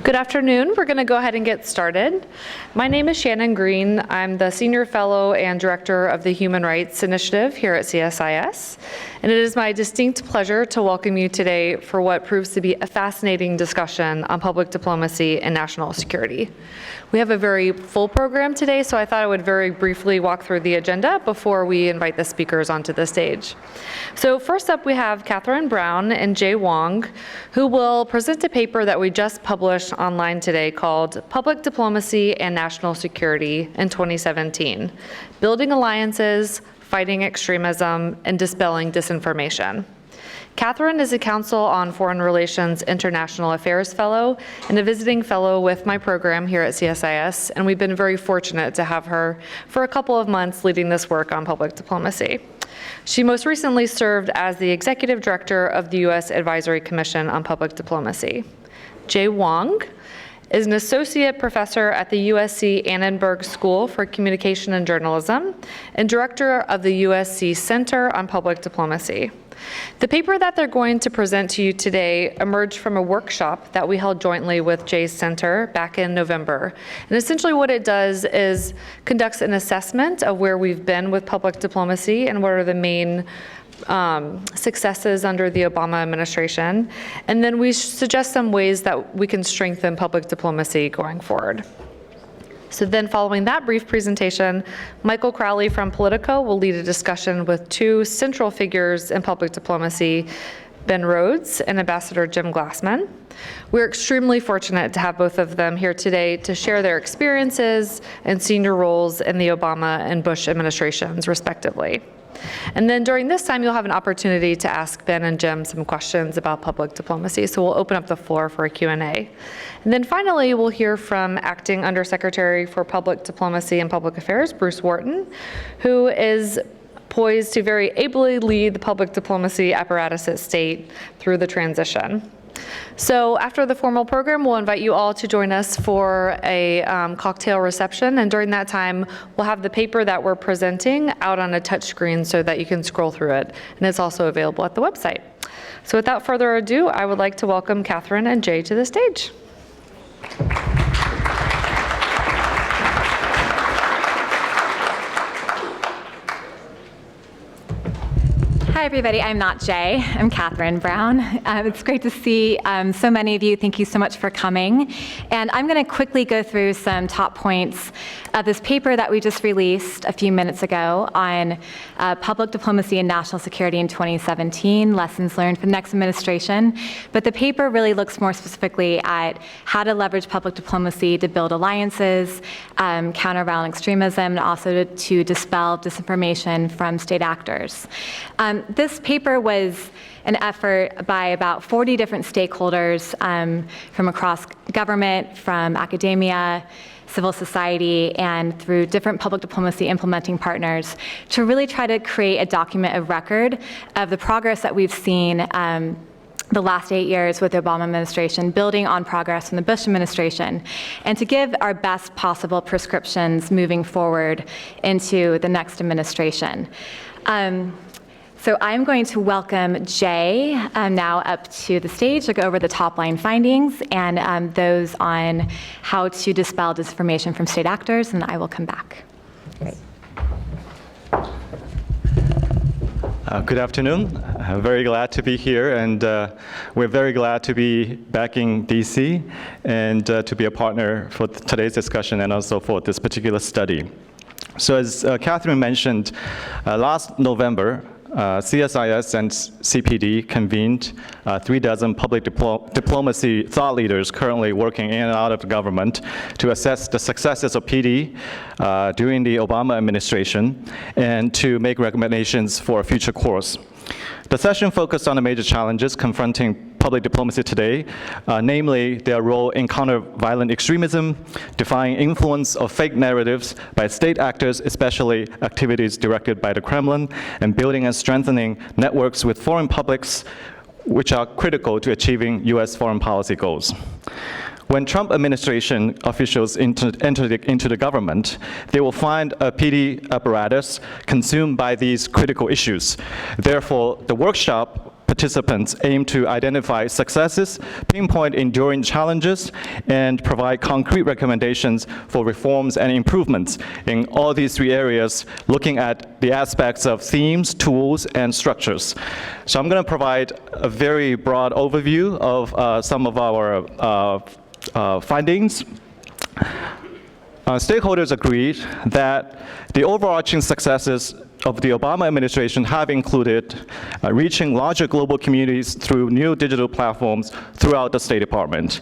Good afternoon. We're going to go ahead and get started. My name is Shannon Green. I'm the Senior Fellow and Director of the Human Rights Initiative here at CSIS. And it is my distinct pleasure to welcome you today for what proves to be a fascinating discussion on public diplomacy and national security. We have a very full program today, so I thought I would very briefly walk through the agenda before we invite the speakers onto the stage. So first up, we have Catherine Brown and Jay Wong, who will present a paper that we just published online today called Public Diplomacy and National Security in 2017, Building Alliances, Fighting Extremism, and Dispelling Disinformation. Catherine is a Council on Foreign Relations International Affairs Fellow and a visiting fellow with my program here at CSIS, and we've been very fortunate to have her for a couple of months leading this work on public diplomacy. She most recently served as the Executive Director of the U.S. Advisory Commission on Public Diplomacy. Jay Wong is an associate professor at the USC Annenberg School for Communication and Journalism and director of the USC Center on Public Diplomacy. The paper that they're going to present to you today emerged from a workshop that we held jointly with Jay's Center back in November. And essentially what it does is conducts an assessment of where we've been with public diplomacy and what are the main successes under the Obama administration. And then we suggest some ways that we can strengthen public diplomacy going forward. So then following that brief presentation, Michael Crowley from Politico will lead a discussion with two central figures in public diplomacy, Ben Rhodes and Ambassador Jim Glassman. We're extremely fortunate to have both of them here today to share their experiences and senior roles in the Obama and Bush administrations, respectively. And then during this time, you'll have an opportunity to ask Ben and Jim some questions about public diplomacy. So we'll open up the floor for a Q&A. And then finally, we'll hear from Acting Undersecretary for Public Diplomacy and Public Affairs, Bruce Wharton, who is poised to very ably lead the public diplomacy apparatus at state through the transition. So after the formal program, we'll invite you all to join us for a cocktail reception. And during that time, we'll have the paper that we're presenting out on a touch screen so that you can scroll through it. And it's also available at the website. So without further ado, I would like to welcome Catherine and Jay to the stage. Hi, everybody. I'm not Jay. I'm Catherine Brown. It's great to see so many of you. Thank you so much for coming. And I'm going to quickly go through some top points of this paper that we just released a few minutes ago on public diplomacy and national security in 2017, lessons learned for the next administration. But the paper really looks more specifically at how to leverage public diplomacy to build alliances, counter violent extremism, and also to dispel disinformation from state actors. This paper was an effort by about 40 different stakeholders from across government, from academia, civil society, and through different public diplomacy implementing partners to really try to create a document of record of the progress that we've seen the last 8 years with the Obama administration, building on progress from the Bush administration, and to give our best possible prescriptions moving forward into the next administration. So I'm going to welcome Jay now up to the stage to go over the top line findings and those on how to dispel disinformation from state actors, and I will come back. Great. Good afternoon. I'm very glad to be here, and we're very glad to be back in DC and to be a partner for today's discussion and also for this particular study. So as Catherine mentioned, last November, CSIS and CPD convened 36 public diplomacy thought leaders currently working in and out of the government to assess the successes of PD during the Obama administration and to make recommendations for a future course. The session focused on the major challenges confronting public diplomacy today, namely their role in counter-violent extremism, defying influence of fake narratives by state actors, especially activities directed by the Kremlin, and building and strengthening networks with foreign publics, which are critical to achieving US foreign policy goals. When Trump administration officials enter into the government, they will find a PD apparatus consumed by these critical issues. Therefore, the workshop participants aim to identify successes, pinpoint enduring challenges, and provide concrete recommendations for reforms and improvements in all these three areas, looking at the aspects of themes, tools, and structures. So I'm going to provide a very broad overview of some of our findings. Stakeholders agreed that the overarching successes of the Obama administration have included reaching larger global communities through new digital platforms throughout the State Department,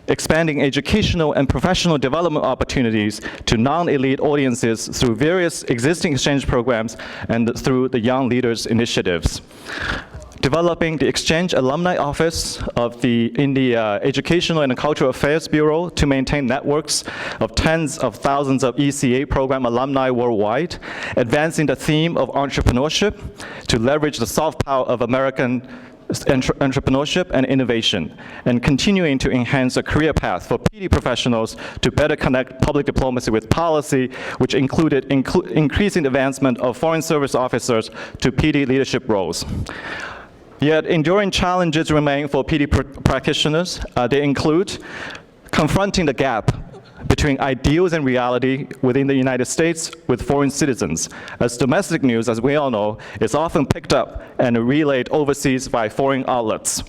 expanding educational and professional development opportunities to non-elite audiences through various existing exchange programs and through the Young Leaders initiatives, developing the Exchange Alumni Office in the Educational and Cultural Affairs Bureau to maintain networks of tens of thousands of ECA program alumni worldwide, advancing the theme of entrepreneurship to leverage the soft power of American entrepreneurship and innovation, and continuing to enhance a career path for PD professionals to better connect public diplomacy with policy, which included increasing advancement of foreign service officers to PD leadership roles. Yet enduring challenges remain for PD practitioners. They include confronting the gap between ideals and reality within the United States with foreign citizens, as domestic news, as we all know, is often picked up and relayed overseas by foreign outlets.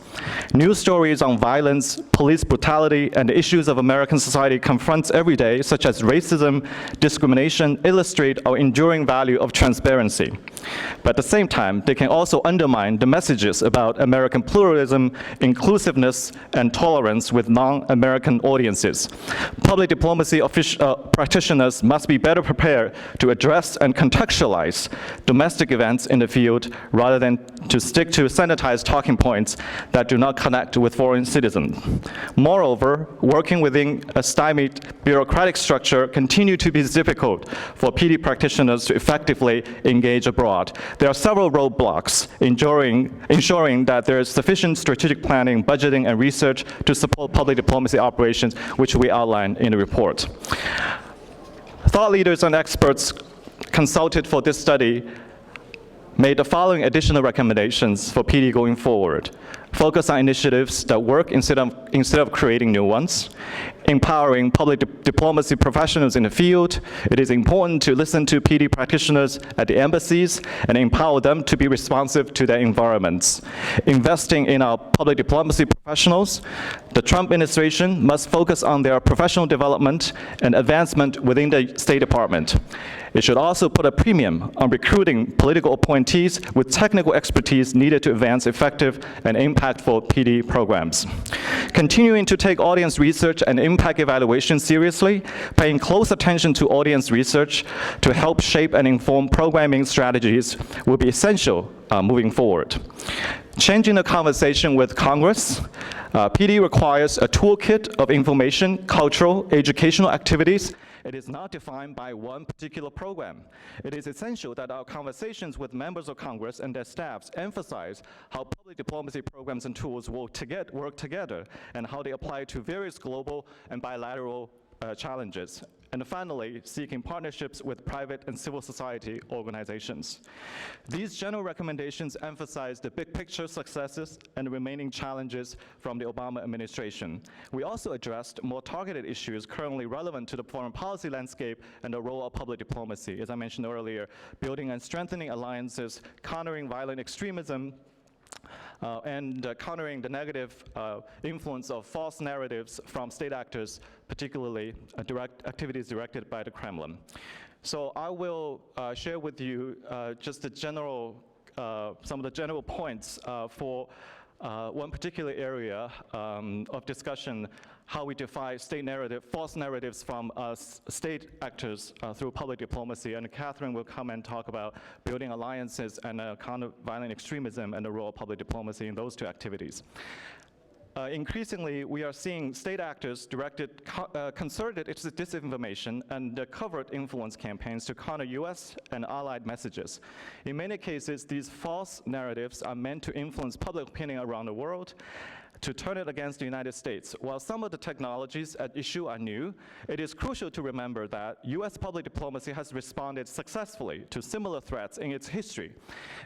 News stories on violence, police brutality, and the issues of American society confronts every day, such as racism, discrimination, illustrate our enduring value of transparency. But at the same time, they can also undermine the messages about American pluralism, inclusiveness, and tolerance with non-American audiences. Public diplomacy practitioners must be better prepared to address and contextualize domestic events in the field rather than to stick to sanitized talking points that do not connect with foreign citizens. Moreover, working within a stymied bureaucratic structure continues to be difficult for PD practitioners to effectively engage abroad. There are several roadblocks ensuring that there is sufficient strategic planning, budgeting, and research to support public diplomacy operations, which we outline in the report. Thought leaders and experts consulted for this study made the following additional recommendations for PD going forward. Focus on initiatives that work instead of creating new ones. Empowering public diplomacy professionals in the field. It is important to listen to PD practitioners at the embassies and empower them to be responsive to their environments. Investing in our public diplomacy professionals. The Trump administration must focus on their professional development and advancement within the State Department. It should also put a premium on recruiting political appointees with technical expertise needed to advance effective and impactful PD programs. Continuing to take audience research and impact evaluation seriously, paying close attention to audience research to help shape and inform programming strategies will be essential moving forward. Changing the conversation with Congress. PD requires a toolkit of information, cultural, educational activities. It is not defined by one particular program. It is essential that our conversations with members of Congress and their staffs emphasize how public diplomacy programs and tools work together and how they apply to various global and bilateral challenges. And finally, seeking partnerships with private and civil society organizations. These general recommendations emphasize the big picture successes and remaining challenges from the Obama administration. We also addressed more targeted issues currently relevant to the foreign policy landscape and the role of public diplomacy. As I mentioned earlier, building and strengthening alliances, countering violent extremism, and countering the negative influence of false narratives from state actors, particularly activities directed by the Kremlin. So I will share with you just the general, some of the general points for one particular area of discussion, how we defy state narrative, false narratives from state actors through public diplomacy. And Catherine will come and talk about building alliances and counter violent extremism and the role of public diplomacy in those two activities. Increasingly, we are seeing state actors directed concerted disinformation and covert influence campaigns to counter US and allied messages. In many cases, these false narratives are meant to influence public opinion around the world. to turn it against the United States. While some of the technologies at issue are new, it is crucial to remember that US public diplomacy has responded successfully to similar threats in its history.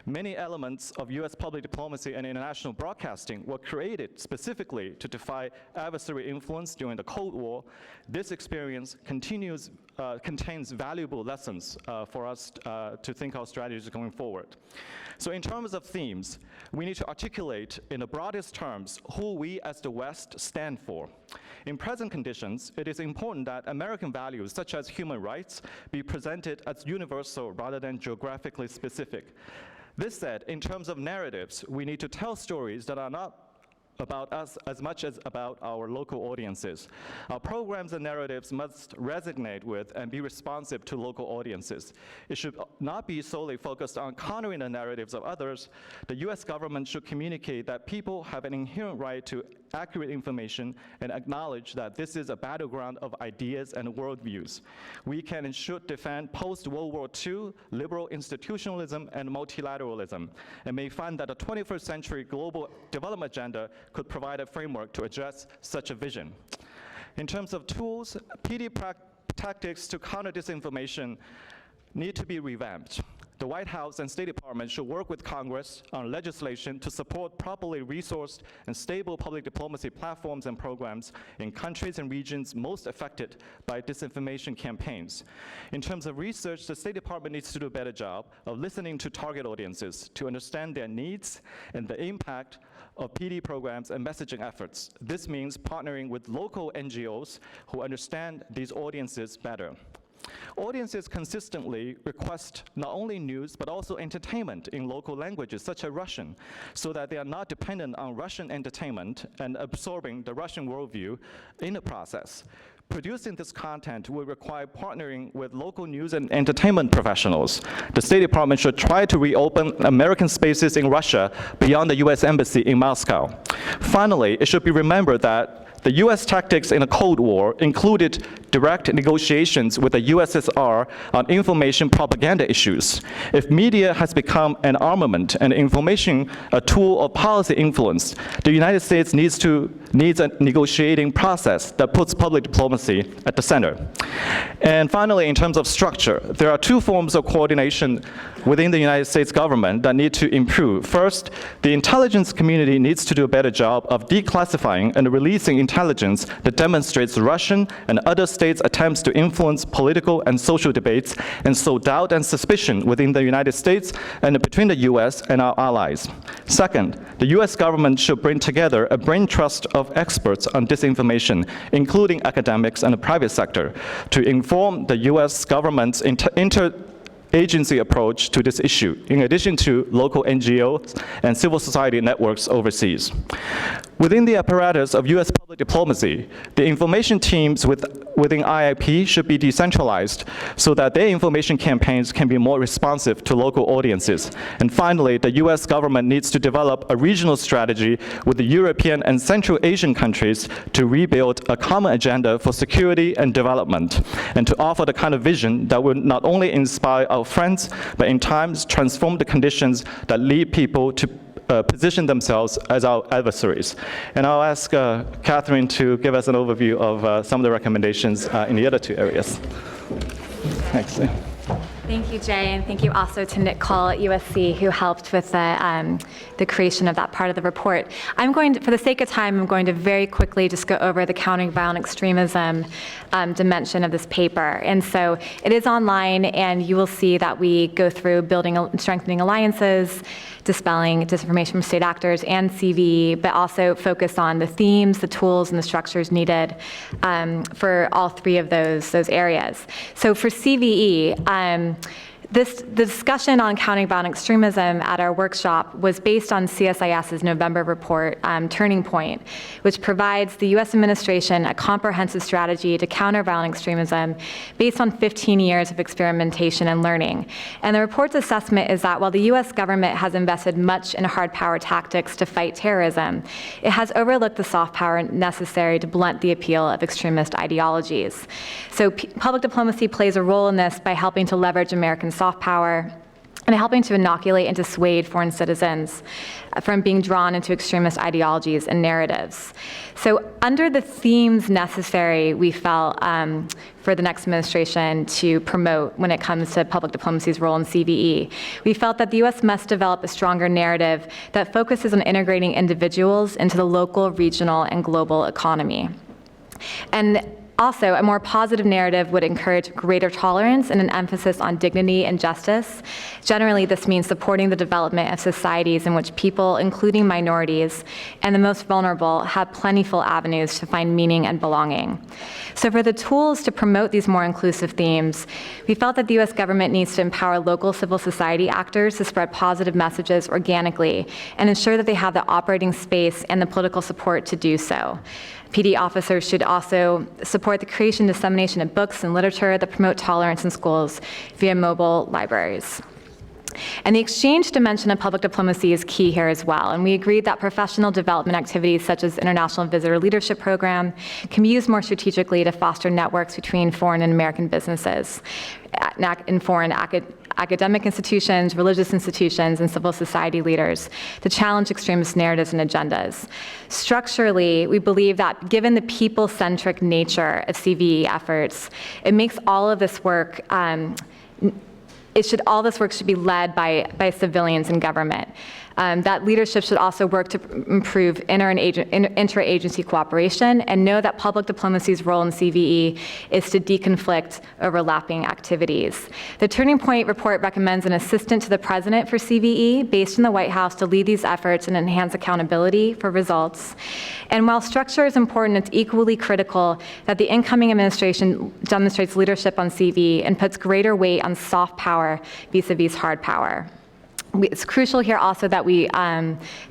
Many elements of US public diplomacy and international broadcasting were created specifically to defy adversary influence during the Cold War. This experience contains valuable lessons for us to think our strategies going forward. So in terms of themes, we need to articulate in the broadest terms who we as the West stand for. In present conditions, it is important that American values such as human rights be presented as universal rather than geographically specific. This said, in terms of narratives, we need to tell stories that are not about us as much as about our local audiences. Our programs and narratives must resonate with and be responsive to local audiences. It should not be solely focused on countering the narratives of others. The US government should communicate that people have an inherent right to accurate information and acknowledge that this is a battleground of ideas and worldviews. We can and should defend post-World War II liberal institutionalism and multilateralism, and may find that the 21st century global development agenda could provide a framework to address such a vision. In terms of tools, PD tactics to counter disinformation need to be revamped. The White House and State Department should work with Congress on legislation to support properly resourced and stable public diplomacy platforms and programs in countries and regions most affected by disinformation campaigns. In terms of research, the State Department needs to do a better job of listening to target audiences to understand their needs and the impact of PD programs and messaging efforts. This means partnering with local NGOs who understand these audiences better. Audiences consistently request not only news, but also entertainment in local languages, such as Russian, so that they are not dependent on Russian entertainment and absorbing the Russian worldview in the process. Producing this content will require partnering with local news and entertainment professionals. The State Department should try to reopen American spaces in Russia beyond the US Embassy in Moscow. Finally, it should be remembered that the US tactics in the Cold War included direct negotiations with the USSR on information propaganda issues. If media has become an armament and information a tool of policy influence, the United States needs a negotiating process that puts public diplomacy at the center. And finally, in terms of structure, there are two forms of coordination within the United States government that need to improve. First, the intelligence community needs to do a better job of declassifying and releasing intelligence that demonstrates Russian and other states' attempts to influence political and social debates and sow doubt and suspicion within the United States and between the US and our allies. Second, the US government should bring together a brain trust of experts on disinformation, including academics and the private sector, to inform the US government's interagency approach to this issue, in addition to local NGOs and civil society networks overseas. Within the apparatus of US public diplomacy, the information teams within IIP should be decentralized so that their information campaigns can be more responsive to local audiences. And finally, the US government needs to develop a regional strategy with the European and Central Asian countries to rebuild a common agenda for security and development, and to offer the kind of vision that will not only inspire our friends, but in times transform the conditions that lead people to position themselves as our adversaries. And I'll ask Catherine to give us an overview of some of the recommendations in the other two areas. Thanks. Thank you, Jay, and thank you also to Nick Call at USC, who helped with the creation of that part of the report. I'm going to, for the sake of time, I'm going to very quickly just go over the countering violent extremism dimension of this paper. And so it is online, and you will see that we go through building and strengthening alliances, dispelling disinformation from state actors and CV, but also focus on the themes, the tools, and the structures needed for all three of those areas. So for CVE, the discussion on countering violent extremism at our workshop was based on CSIS's November report, Turning Point, which provides the US administration a comprehensive strategy to counter violent extremism based on 15 years of experimentation and learning. And the report's assessment is that while the US government has invested much in hard power tactics to fight terrorism, it has overlooked the soft power necessary to blunt the appeal of extremist ideologies. So public diplomacy plays a role in this by helping to leverage American soft power and and helping to inoculate and dissuade foreign citizens from being drawn into extremist ideologies and narratives. So under the themes necessary, we felt for the next administration to promote when it comes to public diplomacy's role in CVE, we felt that the U.S. must develop a stronger narrative that focuses on integrating individuals into the local, regional, and global economy. And also, a more positive narrative would encourage greater tolerance and an emphasis on dignity and justice. Generally, this means supporting the development of societies in which people, including minorities and the most vulnerable, have plentiful avenues to find meaning and belonging. So for the tools to promote these more inclusive themes, we felt that the U.S. government needs to empower local civil society actors to spread positive messages organically and ensure that they have the operating space and the political support to do so. PD officers should also support the creation and dissemination of books and literature that promote tolerance in schools via mobile libraries. And the exchange dimension of public diplomacy is key here as well. And we agreed that professional development activities such as International Visitor Leadership Program can be used more strategically to foster networks between foreign and American businesses in foreign academic institutions, religious institutions, and civil society leaders to challenge extremist narratives and agendas. Structurally, we believe that given the people-centric nature of CVE efforts, it makes all of this work all this work should be led by civilians in government. That leadership should also work to improve interagency cooperation and know that public diplomacy's role in CVE is to deconflict overlapping activities. The Turning Point report recommends an assistant to the president for CVE based in the White House to lead these efforts and enhance accountability for results. And while structure is important, it's equally critical that the incoming administration demonstrates leadership on CVE and puts greater weight on soft power vis-a-vis hard power. It's crucial here also that we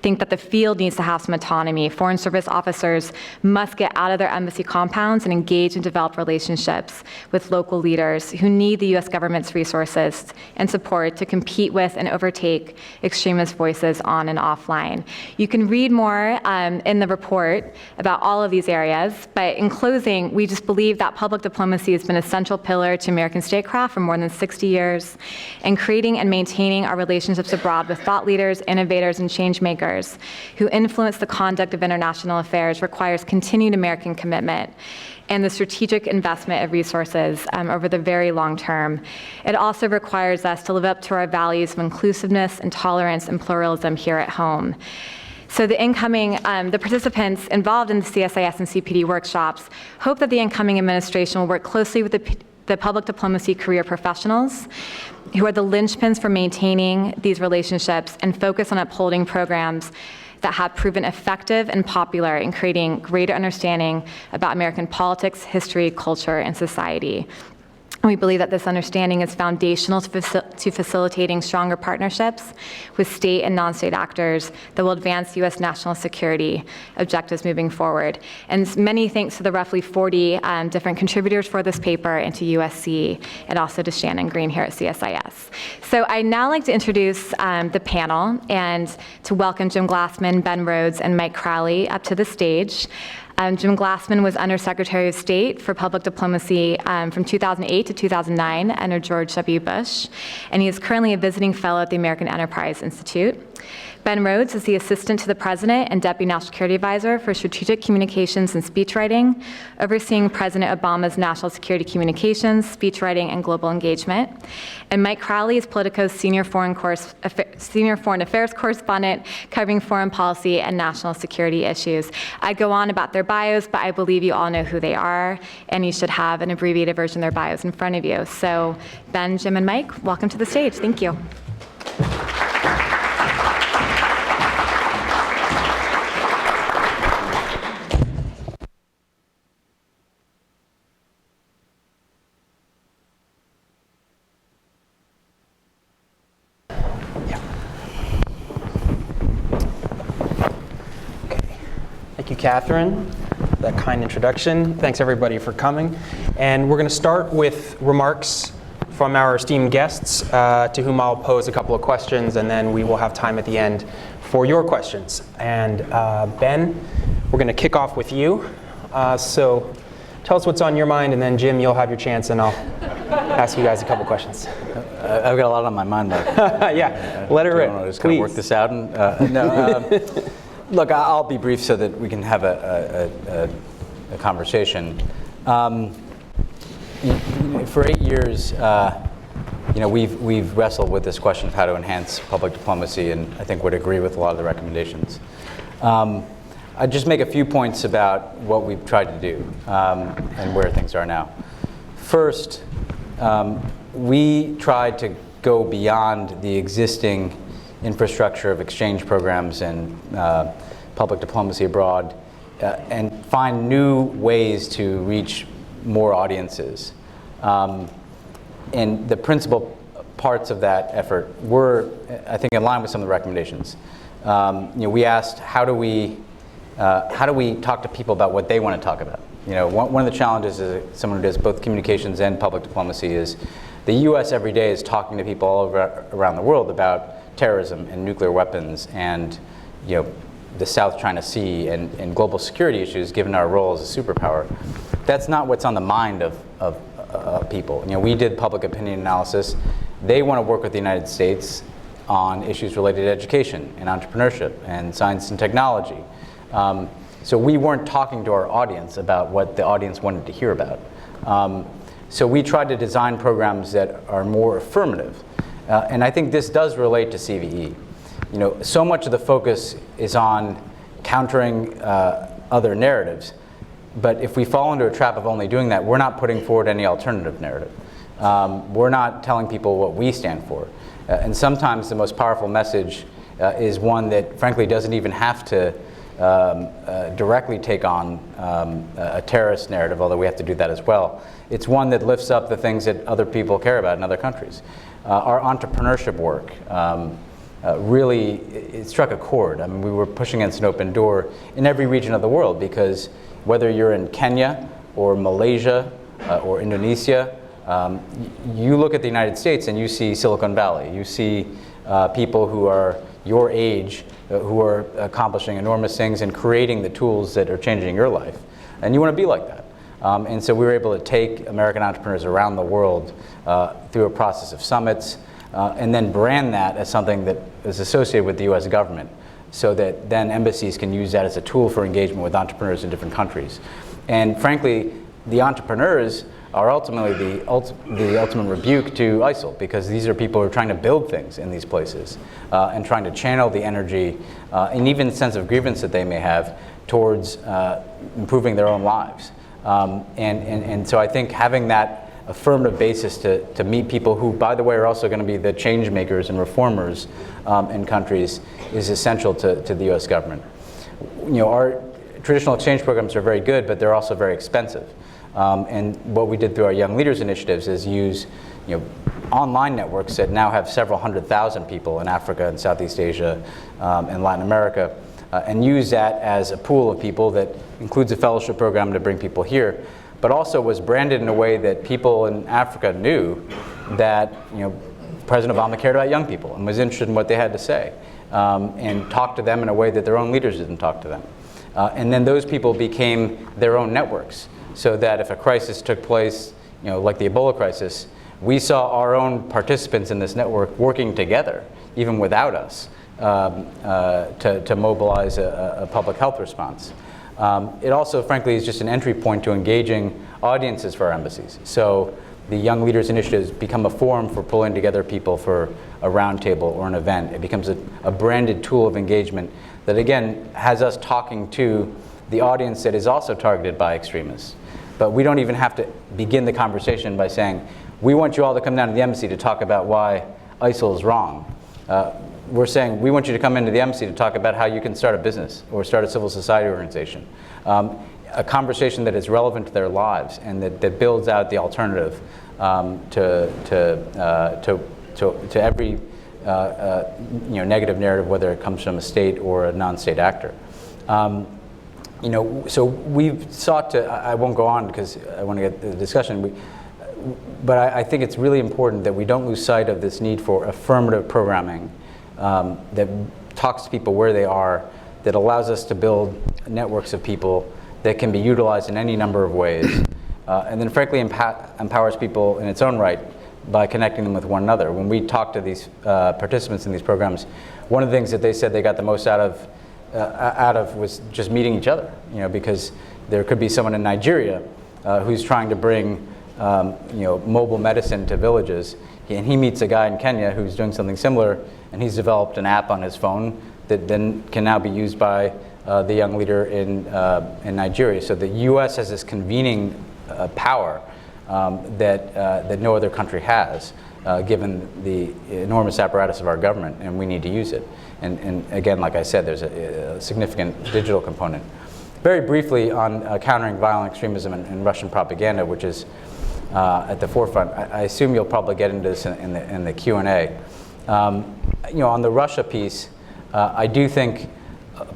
think that the field needs to have some autonomy. Foreign service officers must get out of their embassy compounds and engage and develop relationships with local leaders who need the U.S. government's resources and support to compete with and overtake extremist voices on and offline. You can read more in the report about all of these areas, but in closing, we just believe that public diplomacy has been a central pillar to American statecraft for more than 60 years, and creating and maintaining our relationships abroad with thought leaders, innovators, and change makers who influence the conduct of international affairs requires continued American commitment and the strategic investment of resources over the very long term. It also requires us to live up to our values of inclusiveness and tolerance and pluralism here at home. So the participants involved in the CSIS and CPD workshops hope that the incoming administration will work closely with the public diplomacy career professionals who are the linchpins for maintaining these relationships and focus on upholding programs that have proven effective and popular in creating greater understanding about American politics, history, culture, and society. We believe that this understanding is foundational to facilitating stronger partnerships with state and non-state actors that will advance U.S. national security objectives moving forward. And many thanks to the roughly 40 different contributors for this paper and to USC and also to Shannon Green here at CSIS. So I'd now like to introduce the panel and to welcome Jim Glassman, Ben Rhodes, and Mike Crowley up to the stage. Jim Glassman was Undersecretary of State for Public Diplomacy from 2008 to 2009 under George W. Bush, and he is currently a visiting fellow at the American Enterprise Institute. Ben Rhodes is the Assistant to the President and Deputy National Security Advisor for Strategic Communications and Speechwriting, overseeing President Obama's national security communications, speechwriting, and global engagement. And Mike Crowley is Politico's Senior Foreign Affairs Correspondent, covering foreign policy and national security issues. I go on about their bios, but I believe you all know who they are, and you should have an abbreviated version of their bios in front of you. So Ben, Jim, and Mike, welcome to the stage. Thank you. Thank you, Catherine, for that kind introduction. Thanks, everybody, for coming. And we're going to start with remarks from our esteemed guests, to whom I'll pose a couple of questions, and then we will have time at the end for your questions. And Ben, we're going to kick off with you. So tell us what's on your mind, and then Jim, you'll have your chance, and I'll ask you guys a couple questions. I've got a lot on my mind, though. Yeah, let it I rip, want to just kind of work please. this out. Look, I'll be brief so that we can have a conversation. For 8 years, we've wrestled with this question of how to enhance public diplomacy, and I think would agree with a lot of the recommendations. I'd just make a few points about what we've tried to do and where things are now. First, we tried to go beyond the existing infrastructure of exchange programs and public diplomacy abroad and find new ways to reach more audiences. And the principal parts of that effort were, I think, in line with some of the recommendations. We asked, how do we talk to people about what they want to talk about? One of the challenges as someone who does both communications and public diplomacy is the U.S. every day is talking to people all around the world about terrorism and nuclear weapons and the South China Sea and global security issues, given our role as a superpower. That's not what's on the mind of people. We did public opinion analysis. They want to work with the United States on issues related to education and entrepreneurship and science and technology. So we weren't talking to our audience about what the audience wanted to hear about. So we tried to design programs that are more affirmative. And I think this does relate to CVE. So much of the focus is on countering other narratives. But if we fall into a trap of only doing that, we're not putting forward any alternative narrative. We're not telling people what we stand for. And sometimes the most powerful message is one that, frankly, doesn't even have to directly take on a terrorist narrative, although we have to do that as well. It's one that lifts up the things that other people care about in other countries. Our entrepreneurship work really, it struck a chord. I mean, we were pushing against an open door in every region of the world because whether you're in Kenya or Malaysia or Indonesia, you look at the United States and you see Silicon Valley. You see people who are your age who are accomplishing enormous things and creating the tools that are changing your life. And you want to be like that. And so we were able to take American entrepreneurs around the world through a process of summits and then brand that as something that is associated with the US government, so that then embassies can use that as a tool for engagement with entrepreneurs in different countries. And frankly, the entrepreneurs are ultimately the ultimate rebuke to ISIL, because these are people who are trying to build things in these places and trying to channel the energy and even sense of grievance that they may have towards improving their own lives. And so I think having that affirmative basis to meet people who, by the way, are also going to be the change makers and reformers in countries is essential to the U.S. government. Our traditional exchange programs are very good, but they're also very expensive. And what we did through our Young Leaders initiatives is use online networks that now have several 100,000 people in Africa and Southeast Asia and Latin America, and use that as a pool of people that includes a fellowship program to bring people here, but also was branded in a way that people in Africa knew that President Obama cared about young people and was interested in what they had to say, and talked to them in a way that their own leaders didn't talk to them. And then those people became their own networks, so that if a crisis took place, like the Ebola crisis, we saw our own participants in this network working together, even without us, to mobilize a public health response. It also, frankly, is just an entry point to engaging audiences for our embassies. So the Young Leaders initiatives become a forum for pulling together people for a roundtable or an event. It becomes a branded tool of engagement that, again, has us talking to the audience that is also targeted by extremists. But we don't even have to begin the conversation by saying, we want you all to come down to the embassy to talk about why ISIL is wrong. We're saying, we want you to come into the embassy to talk about how you can start a business or start a civil society organization. A conversation that is relevant to their lives and that builds out the alternative to every negative narrative, whether it comes from a state or a non-state actor. So we've sought to, I won't go on because I want to get the discussion, but I think it's really important that we don't lose sight of this need for affirmative programming that talks to people where they are, that allows us to build networks of people that can be utilized in any number of ways, and then frankly empowers people in its own right by connecting them with one another. When we talk to these participants in these programs, one of the things that they said they got the most out of was just meeting each other. Because there could be someone in Nigeria who's trying to bring mobile medicine to villages, and he meets a guy in Kenya who's doing something similar, and he's developed an app on his phone that then can now be used by the young leader in Nigeria. So the U.S. has this convening power that no other country has, given the enormous apparatus of our government, and we need to use it. And again, like I said, there's a significant digital component. Very briefly on countering violent extremism and Russian propaganda, which is at the forefront. I assume you'll probably get into this in the Q&A. On the Russia piece, I do think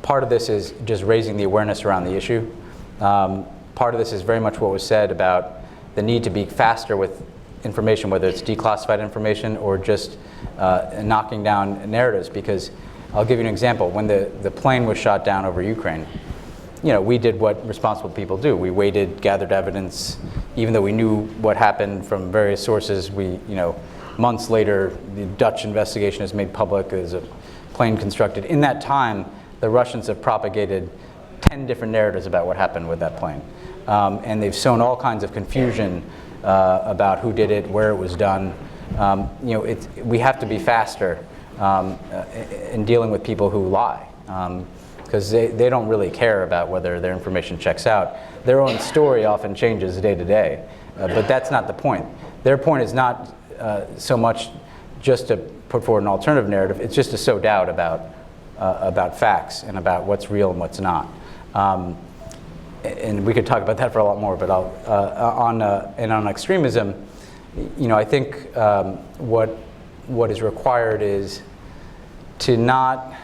part of this is just raising the awareness around the issue. Part of this is very much what was said about the need to be faster with information, whether it's declassified information or just knocking down narratives. Because I'll give you an example. When the plane was shot down over Ukraine, we did what responsible people do. We waited, gathered evidence, even though we knew what happened from various sources. Months later, the Dutch investigation is made public. There's a plane constructed. In that time, the Russians have propagated 10 different narratives about what happened with that plane. And they've sown all kinds of confusion about who did it, where it was done. We have to be faster in dealing with people who lie. Because they don't really care about whether their information checks out. Their own story often changes day to day, but that's not the point. Their point is not so much just to put forward an alternative narrative, it's just to sow doubt about facts and about what's real and what's not. And we could talk about that for a lot more, but on extremism, I think what is required is to not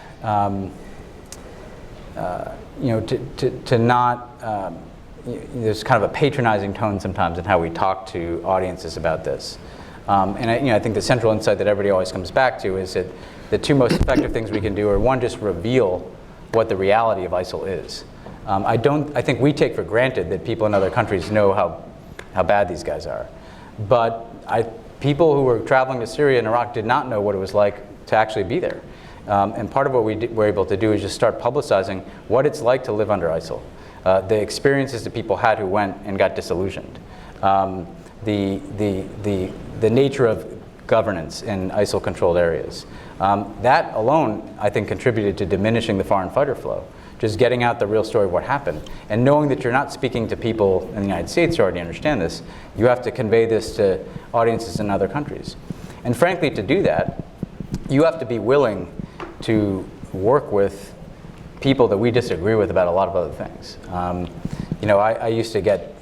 there's kind of a patronizing tone sometimes in how we talk to audiences about this. And I think the central insight that everybody always comes back to is that the two most effective things we can do are, one, just reveal what the reality of ISIL is. I think we take for granted that people in other countries know how bad these guys are. But people who were traveling to Syria and Iraq did not know what it was like to actually be there. And part of what we were able to do is just start publicizing what it's like to live under ISIL, the experiences that people had who went and got disillusioned, the nature of governance in ISIL-controlled areas. That alone, I think, contributed to diminishing the foreign fighter flow, just getting out the real story of what happened. And knowing that you're not speaking to people in the United States who already understand this, you have to convey this to audiences in other countries. And frankly, to do that, you have to be willing to work with people that we disagree with about a lot of other things. I used to get,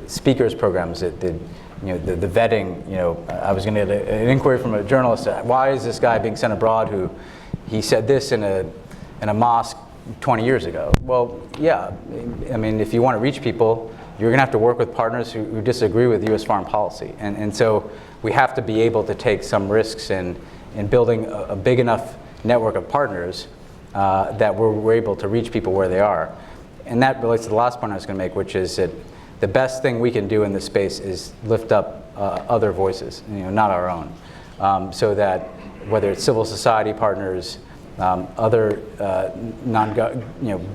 speakers programs that did, the vetting, I was going to get an inquiry from a journalist, why is this guy being sent abroad who, he said this in a mosque 20 years ago? Well, yeah, I mean, if you want to reach people, you're going to have to work with partners who disagree with U.S. foreign policy. And so we have to be able to take some risks in building a big enough network of partners that we're able to reach people where they are. And that relates to the last point I was going to make, which is that the best thing we can do in this space is lift up other voices, not our own, so that whether it's civil society partners, other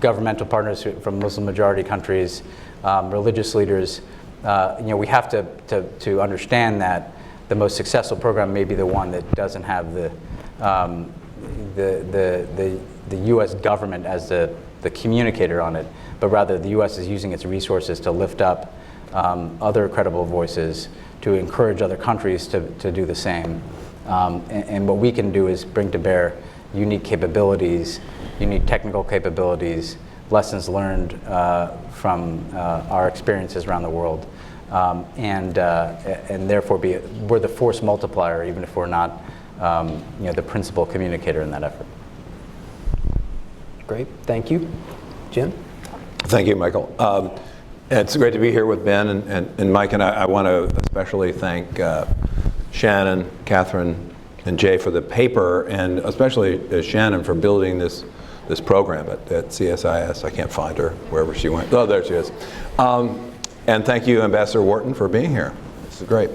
governmental partners from Muslim majority countries, religious leaders, we have to understand that the most successful program may be the one that doesn't have the U.S. government as the communicator on it, but rather the U.S. is using its resources to lift up other credible voices, to encourage other countries to do the same. And what we can do is bring to bear unique capabilities, unique technical capabilities, lessons learned from our experiences around the world, and therefore we're the force multiplier, even if we're not the principal communicator in that effort. Great, thank you. Jim? Thank you, Michael. It's great to be here with Ben and Mike, and I want to especially thank Shannon, Catherine, and Jay for the paper, and especially Shannon for building this program at CSIS. I can't find her wherever she went. Oh, there she is. And thank you, Ambassador Wharton, for being here. This is great.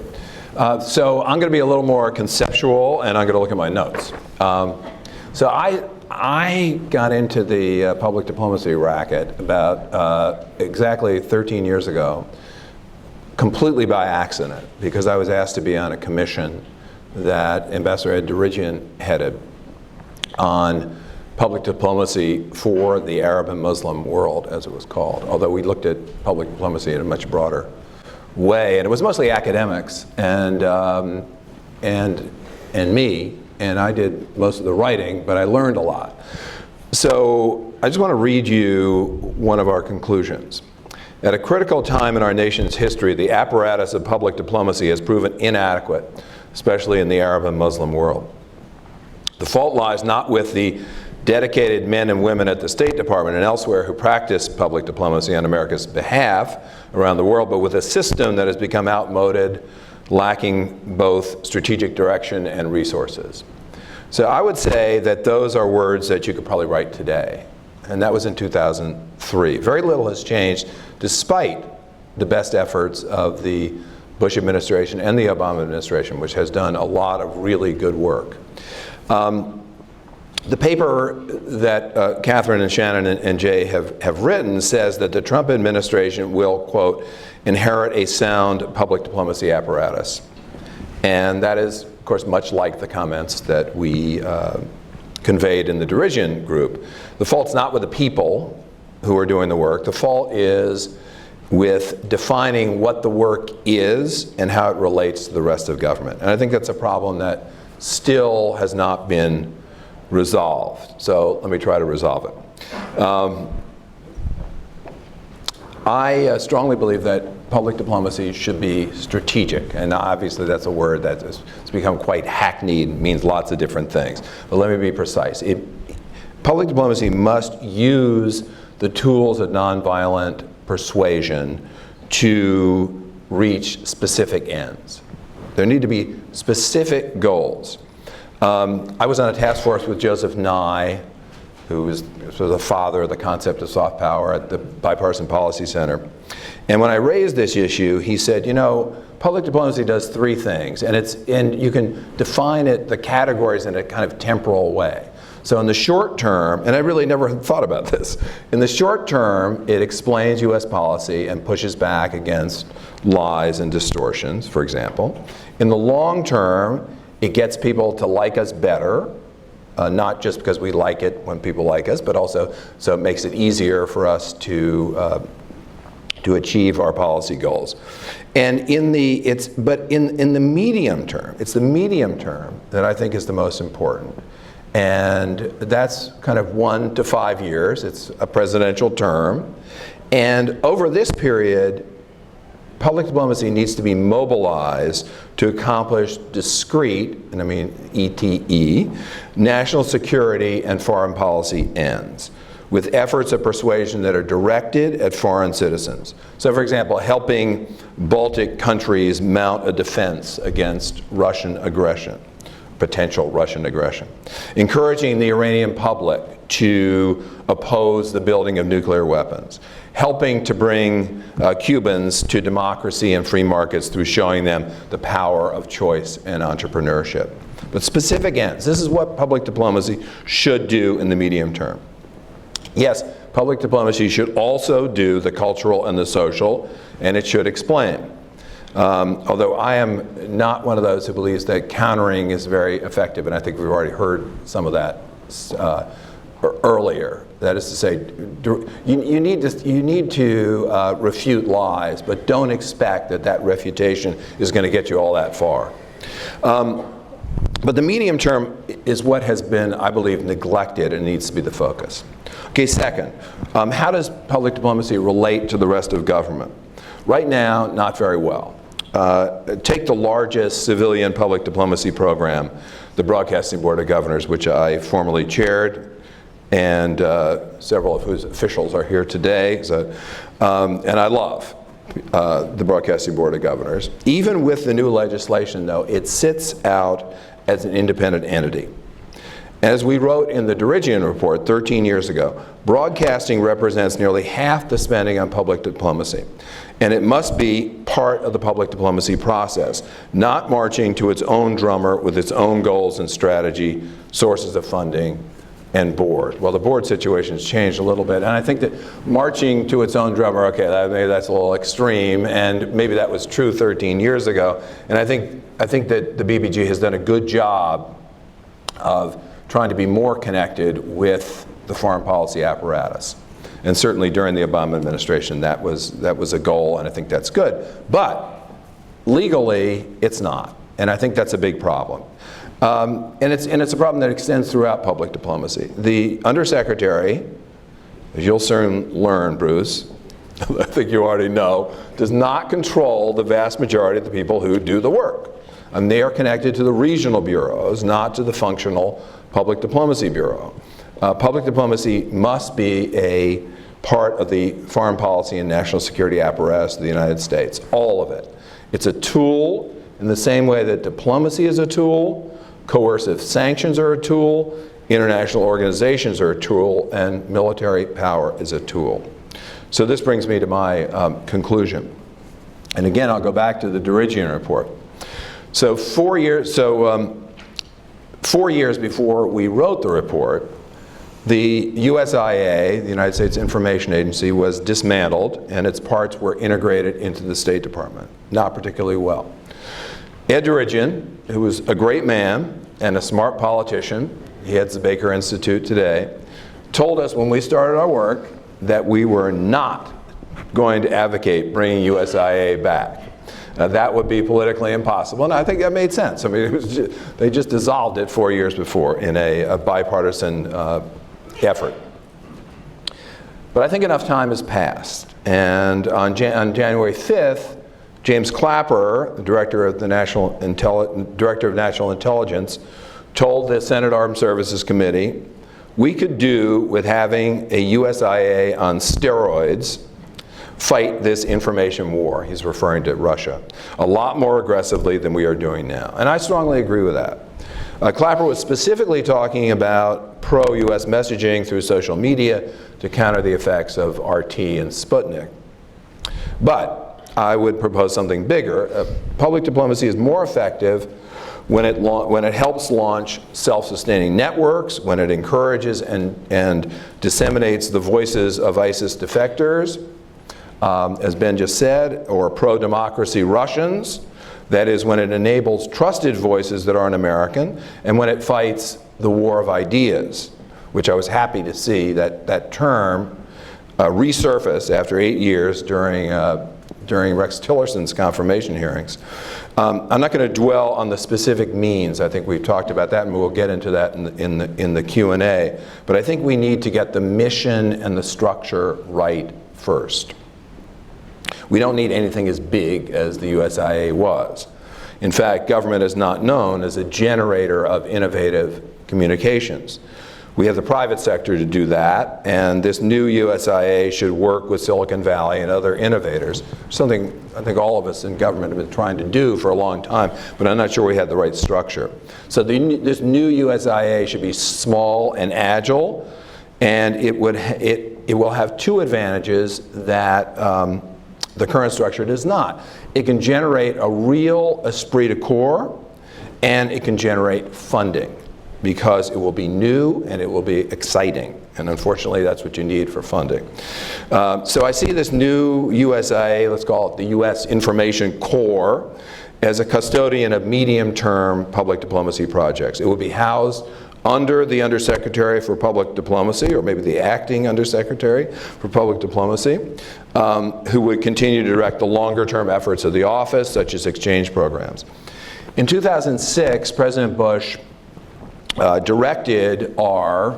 So I'm going to be a little more conceptual, and I'm going to look at my notes. So I got into the public diplomacy racket about exactly 13 years ago, completely by accident, because I was asked to be on a commission that Ambassador Ed Dirigian headed on public diplomacy for the Arab and Muslim world, as it was called, although we looked at public diplomacy in a much broader way. And it was mostly academics and me, and I did most of the writing, but I learned a lot. So I just want to read you one of our conclusions. At a critical time in our nation's history, the apparatus of public diplomacy has proven inadequate, especially in the Arab and Muslim world. The fault lies not with the dedicated men and women at the State Department and elsewhere who practice public diplomacy on America's behalf around the world, but with a system that has become outmoded, lacking both strategic direction and resources. So I would say that those are words that you could probably write today. And that was in 2003. Very little has changed despite the best efforts of the Bush administration and the Obama administration, which has done a lot of really good work. The paper that Catherine and Shannon and Jay have written says that the Trump administration will, quote, inherit a sound public diplomacy apparatus. And that is, of course, much like the comments that we conveyed in the Dirigian group. The fault's not with the people who are doing the work. The fault is with defining what the work is and how it relates to the rest of government. And I think that's a problem that still has not been resolved. So let me try to resolve it. I strongly believe that public diplomacy should be strategic, and obviously that's a word that has become quite hackneyed, means lots of different things. But let me be precise. Public diplomacy must use the tools of nonviolent persuasion to reach specific ends. There need to be specific goals. I was on a task force with Joseph Nye, who was the father of the concept of soft power at the Bipartisan Policy Center. And when I raised this issue, he said, you know, public diplomacy does three things, and you can define it, the categories, in a kind of temporal way. So in the short term, and I really never thought about this, in the short term, it explains US policy and pushes back against lies and distortions, for example. In the long term, it gets people to like us better, not just because we like it when people like us, but also so it makes it easier for us to achieve our policy goals. And in the medium term, it's the medium term that I think is the most important. And that's kind of 1 to 5 years. It's a presidential term. And over this period, public diplomacy needs to be mobilized to accomplish discrete, and I mean ETE, national security and foreign policy ends, with efforts of persuasion that are directed at foreign citizens. So for example, helping Baltic countries mount a defense against Russian aggression, potential Russian aggression. Encouraging the Iranian public to oppose the building of nuclear weapons. Helping to bring Cubans to democracy and free markets through showing them the power of choice and entrepreneurship. But specific ends. This is what public diplomacy should do in the medium term. Yes, public diplomacy should also do the cultural and the social, and it should explain. Although I am not one of those who believes that countering is very effective, and I think we've already heard some of that earlier. That is to say, you need to refute lies, but don't expect that that refutation is going to get you all that far. But the medium term is what has been, I believe, neglected and needs to be the focus. Okay, second, how does public diplomacy relate to the rest of government? Right now, not very well. Take the largest civilian public diplomacy program, the Broadcasting Board of Governors, which I formerly chaired, and several of whose officials are here today. So, and I love the Broadcasting Board of Governors. Even with the new legislation, though, it sits out as an independent entity. As we wrote in the Dirigian report 13 years ago, broadcasting represents nearly half the spending on public diplomacy. And it must be part of the public diplomacy process, not marching to its own drummer with its own goals and strategy, sources of funding, and board. Well, the board situation has changed a little bit, and I think that marching to its own drummer, okay, maybe that's a little extreme, and maybe that was true 13 years ago. And I think that the BBG has done a good job of trying to be more connected with the foreign policy apparatus. And certainly during the Obama administration, that was a goal, and I think that's good. But legally, it's not, and I think that's a big problem. And it's a problem that extends throughout public diplomacy. The undersecretary, as you'll soon learn, Bruce, I think you already know, does not control the vast majority of the people who do the work. And they are connected to the regional bureaus, not to the functional public diplomacy bureau. Public diplomacy must be a part of the foreign policy and national security apparatus of the United States, all of it. It's a tool in the same way that diplomacy is a tool, coercive sanctions are a tool, international organizations are a tool, and military power is a tool. So this brings me to my conclusion. And again, I'll go back to the Dirigian report. So 4 years before we wrote the report, the USIA, the United States Information Agency, was dismantled and its parts were integrated into the State Department. Not particularly well. Ed Dirigian, who was a great man and a smart politician, he heads the Baker Institute today, told us when we started our work that we were not going to advocate bringing USIA back. That would be politically impossible, and I think that made sense. I mean, they just dissolved it 4 years before in a bipartisan effort. But I think enough time has passed, and on January 5th, James Clapper, the Director of National Intelligence, told the Senate Armed Services Committee, we could do with having a USIA on steroids fight this information war, he's referring to Russia, a lot more aggressively than we are doing now. And I strongly agree with that. Clapper was specifically talking about pro-US messaging through social media to counter the effects of RT and Sputnik. But I would propose something bigger. Public diplomacy is more effective when it helps launch self-sustaining networks, when it encourages and disseminates the voices of ISIS defectors, as Ben just said, or pro-democracy Russians. That is, when it enables trusted voices that aren't American, and when it fights the war of ideas, which I was happy to see that term resurface after 8 years during Rex Tillerson's confirmation hearings. I'm not going to dwell on the specific means. I think we've talked about that, and we'll get into that in the Q&A. But I think we need to get the mission and the structure right first. We don't need anything as big as the USIA was. In fact, government is not known as a generator of innovative communications. We have the private sector to do that, and this new USIA should work with Silicon Valley and other innovators, something I think all of us in government have been trying to do for a long time, but I'm not sure we had the right structure. So this new USIA should be small and agile, and it will have two advantages that the current structure does not. It can generate a real esprit de corps, and it can generate funding, because it will be new and it will be exciting. And unfortunately, that's what you need for funding. So I see this new USIA, let's call it the US Information Corps, as a custodian of medium-term public diplomacy projects. It will be housed under the Undersecretary for Public Diplomacy, or maybe the acting Undersecretary for Public Diplomacy, who would continue to direct the longer-term efforts of the office, such as exchange programs. In 2006, President Bush directed R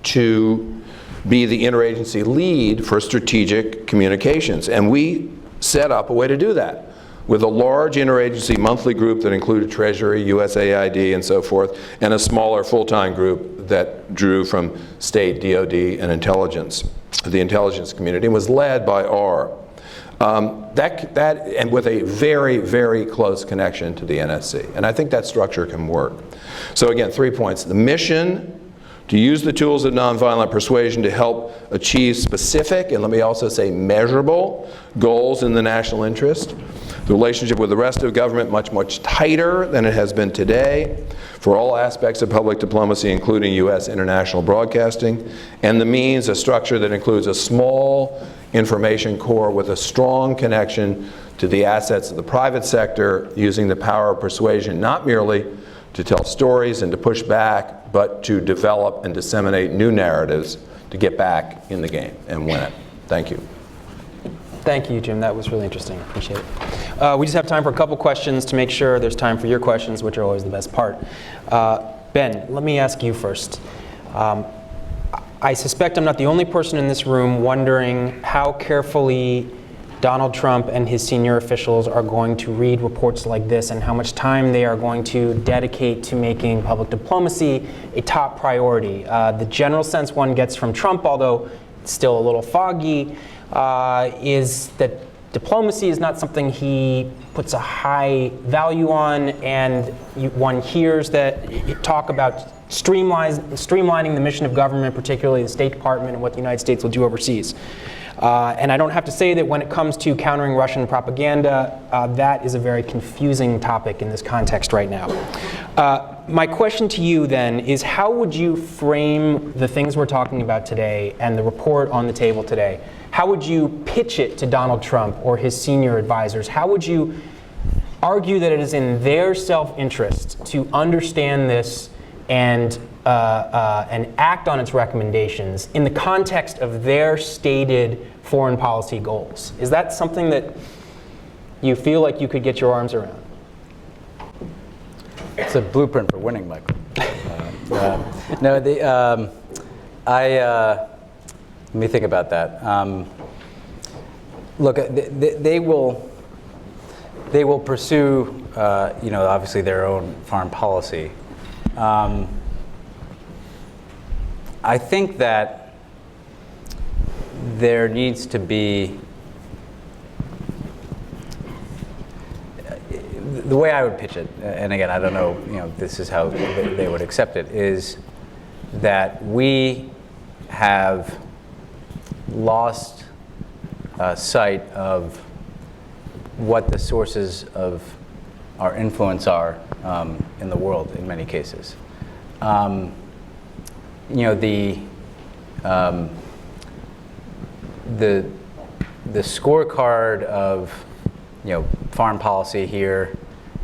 to be the interagency lead for strategic communications, and we set up a way to do that with a large interagency monthly group that included Treasury, USAID, and so forth, and a smaller full-time group that drew from state, DOD, and intelligence, the intelligence community, and was led by R. And with a very, very close connection to the NSC. And I think that structure can work. So again, 3 points. The mission to use the tools of nonviolent persuasion to help achieve specific, and let me also say measurable, goals in the national interest. The relationship with the rest of government much tighter than it has been today for all aspects of public diplomacy, including U.S. international broadcasting, and the means, a structure that includes a small information core with a strong connection to the assets of the private sector, using the power of persuasion not merely to tell stories and to push back, but to develop and disseminate new narratives to get back in the game and win it. Thank you. Thank you, Jim. That was really interesting. Appreciate it. We just have time for a couple questions to make sure there's time for your questions, which are always the best part. Ben, let me ask you first. I suspect I'm not the only person in this room wondering how carefully Donald Trump and his senior officials are going to read reports like this and how much time they are going to dedicate to making public diplomacy a top priority. The general sense one gets from Trump, although it's still a little foggy, is that diplomacy is not something he puts a high value on, and one hears that talk about streamlining the mission of government, particularly the State Department and what the United States will do overseas. And I don't have to say that when it comes to countering Russian propaganda, that is a very confusing topic in this context right now. My question to you then is, how would you frame the things we're talking about today and the report on the table today? How would you pitch it to Donald Trump or his senior advisors? How would you argue that it is in their self-interest to understand this and act on its recommendations in the context of their stated foreign policy goals? Is that something that you feel like you could get your arms around? It's a blueprint for winning, Michael. Let me think about that. Look, they will pursue, obviously their own foreign policy. I think that there needs to be, the way I would pitch it, and again, I don't know, this is how they would accept it, is that we have lost sight of what the sources of our influence are in the world in many cases. The scorecard of foreign policy here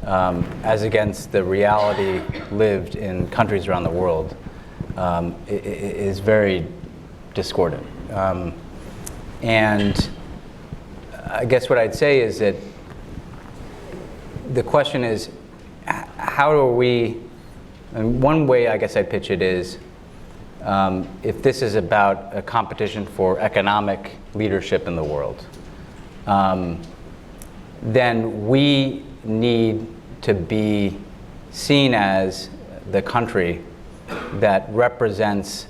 as against the reality lived in countries around the world is very discordant. And I guess what I'd say is that the question is, how do we, and one way I guess I'd pitch it is, if this is about a competition for economic leadership in the world, then we need to be seen as the country that represents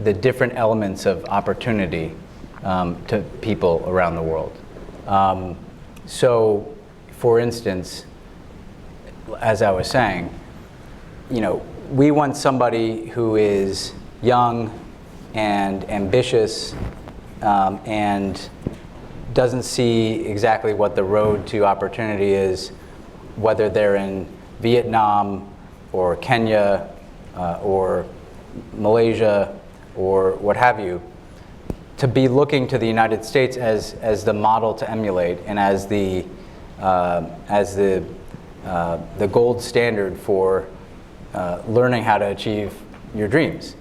the different elements of opportunity to people around the world. So, for instance, as I was saying, we want somebody who is young and ambitious and doesn't see exactly what the road to opportunity is, whether they're in Vietnam or Kenya or Malaysia or what have you, to be looking to the United States as the model to emulate and as the gold standard for learning how to achieve your dreams.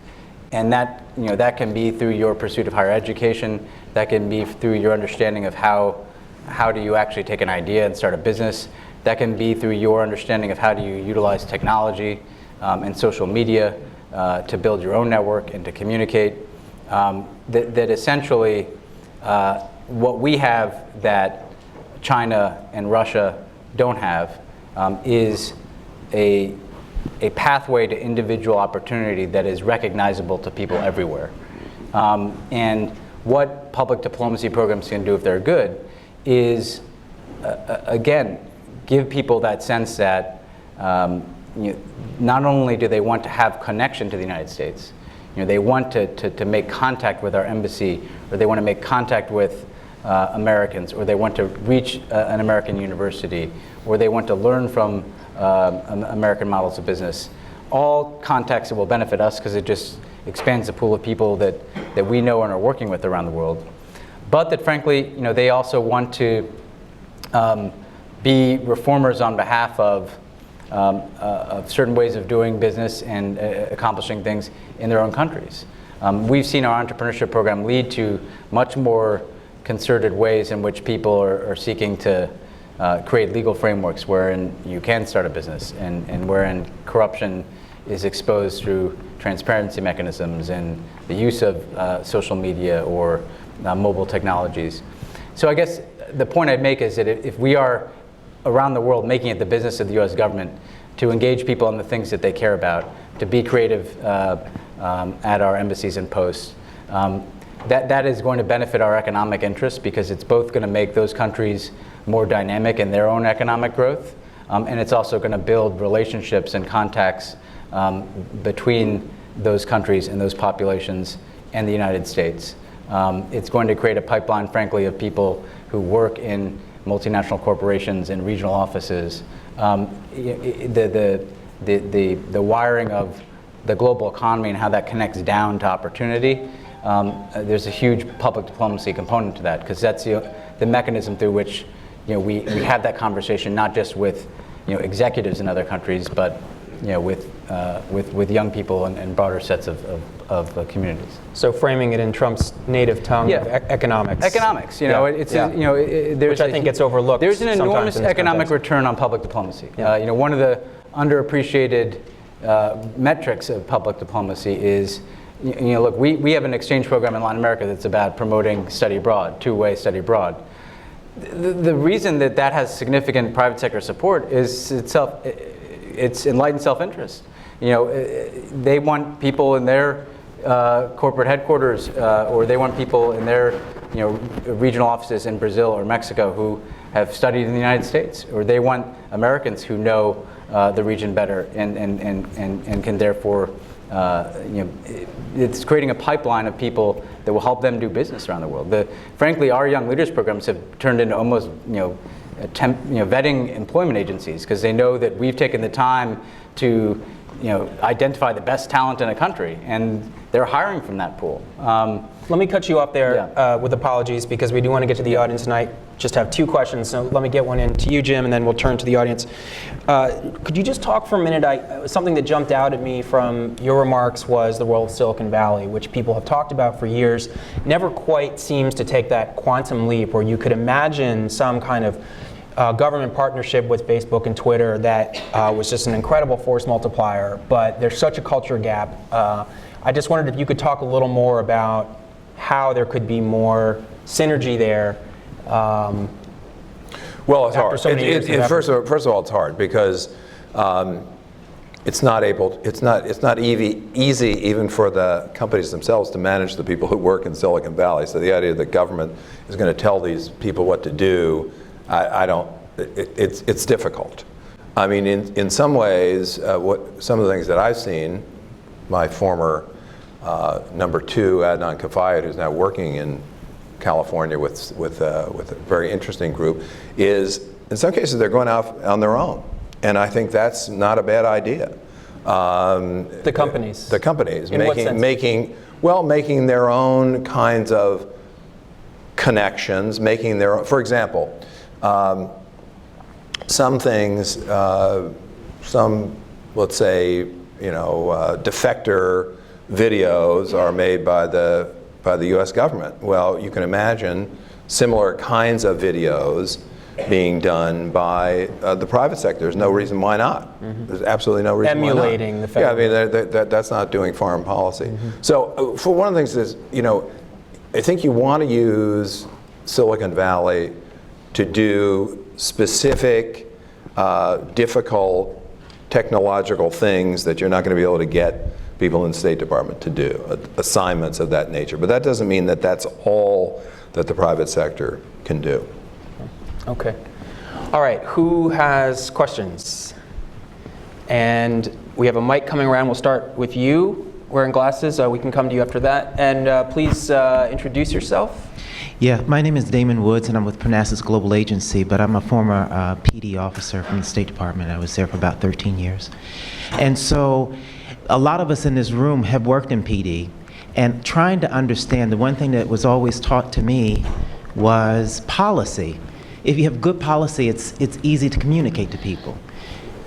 And that can be through your pursuit of higher education. That can be through your understanding of how do you actually take an idea and start a business. That can be through your understanding of how do you utilize technology and social media to build your own network and to communicate. That essentially what we have that China and Russia don't have is a pathway to individual opportunity that is recognizable to people everywhere. And what public diplomacy programs can do if they're good is, again, give people that sense that not only do they want to have connection to the United States, they want to make contact with our embassy, or they want to make contact with Americans, or they want to reach an American university, or they want to learn from American models of business. All contacts that will benefit us because it just expands the pool of people that we know and are working with around the world. But that frankly, they also want to be reformers on behalf of certain ways of doing business and accomplishing things in their own countries. We've seen our entrepreneurship program lead to much more concerted ways in which people are seeking to create legal frameworks wherein you can start a business and wherein corruption is exposed through transparency mechanisms and the use of social media or mobile technologies. So I guess the point I'd make is that if we are around the world making it the business of the US government to engage people on the things that they care about, to be creative at our embassies and posts, that is going to benefit our economic interests because it's both going to make those countries more dynamic in their own economic growth, and it's also going to build relationships and contacts between those countries and those populations and the United States. It's going to create a pipeline, frankly, of people who work in multinational corporations and regional offices. The wiring of the global economy and how that connects down to opportunity, there's a huge public diplomacy component to that, because that's the mechanism through which we have that conversation, not just with executives in other countries, but with young people and broader sets of communities. So framing it in Trump's native tongue of economics. Economics, there's which I think gets overlooked. There's an enormous economic context. return on public diplomacy. One of the underappreciated metrics of public diplomacy is, look, we have an exchange program in Latin America that's about promoting study abroad, two-way study abroad. The reason that has significant private sector support is it's enlightened self-interest. They want people in their corporate headquarters, or they want people in their regional offices in Brazil or Mexico who have studied in the United States, or they want Americans who know the region better and can therefore, it's creating a pipeline of people that will help them do business around the world. Frankly, our Young Leaders programs have turned into almost vetting employment agencies, because they know that we've taken the time to identify the best talent in a country, and they're hiring from that pool. Let me cut you off there with apologies, because we do want to get to the audience tonight. Just have two questions, so let me get one in to you, Jim, and then we'll turn to the audience. Could you just talk for a minute? Something that jumped out at me from your remarks was the role of Silicon Valley, which people have talked about for years, never quite seems to take that quantum leap where you could imagine some kind of government partnership with Facebook and Twitter that was just an incredible force multiplier, but there's such a culture gap. I just wondered if you could talk a little more about how there could be more synergy there. Well, it's hard. First of all, it's hard because it's not easy even for the companies themselves to manage the people who work in Silicon Valley. So the idea that government is going to tell these people what to do, it's difficult. I mean, in some ways, some of the things that I've seen, my former number 2, Adnan Kifayat, who's now working in California with a very interesting group, is in some cases they're going out on their own, and I think that's not a bad idea. The companies. The companies In what sense? making their own kinds of connections, making their own. For example, some things, let's say, defector videos are made by the U.S. government. Well, you can imagine similar kinds of videos being done by the private sector. There's no reason why not. Mm-hmm. There's absolutely no reason Emulating why not. the federal. Yeah, I mean, that's not doing foreign policy. Mm-hmm. So for one of the things is, I think you want to use Silicon Valley to do specific, difficult technological things that you're not going to be able to get people in the State Department to do, assignments of that nature. But that doesn't mean that that's all that the private sector can do. Okay. All right, who has questions? And we have a mic coming around. We'll start with you. wearing glasses. We can come to you after that. And please introduce yourself. Yeah, my name is Damon Woods, and I'm with Parnassus Global Agency, but I'm a former PD officer from the State Department. I was there for about 13 years. And so a lot of us in this room have worked in PD, and trying to understand, the one thing that was always taught to me was policy. If you have good policy, it's easy to communicate to people.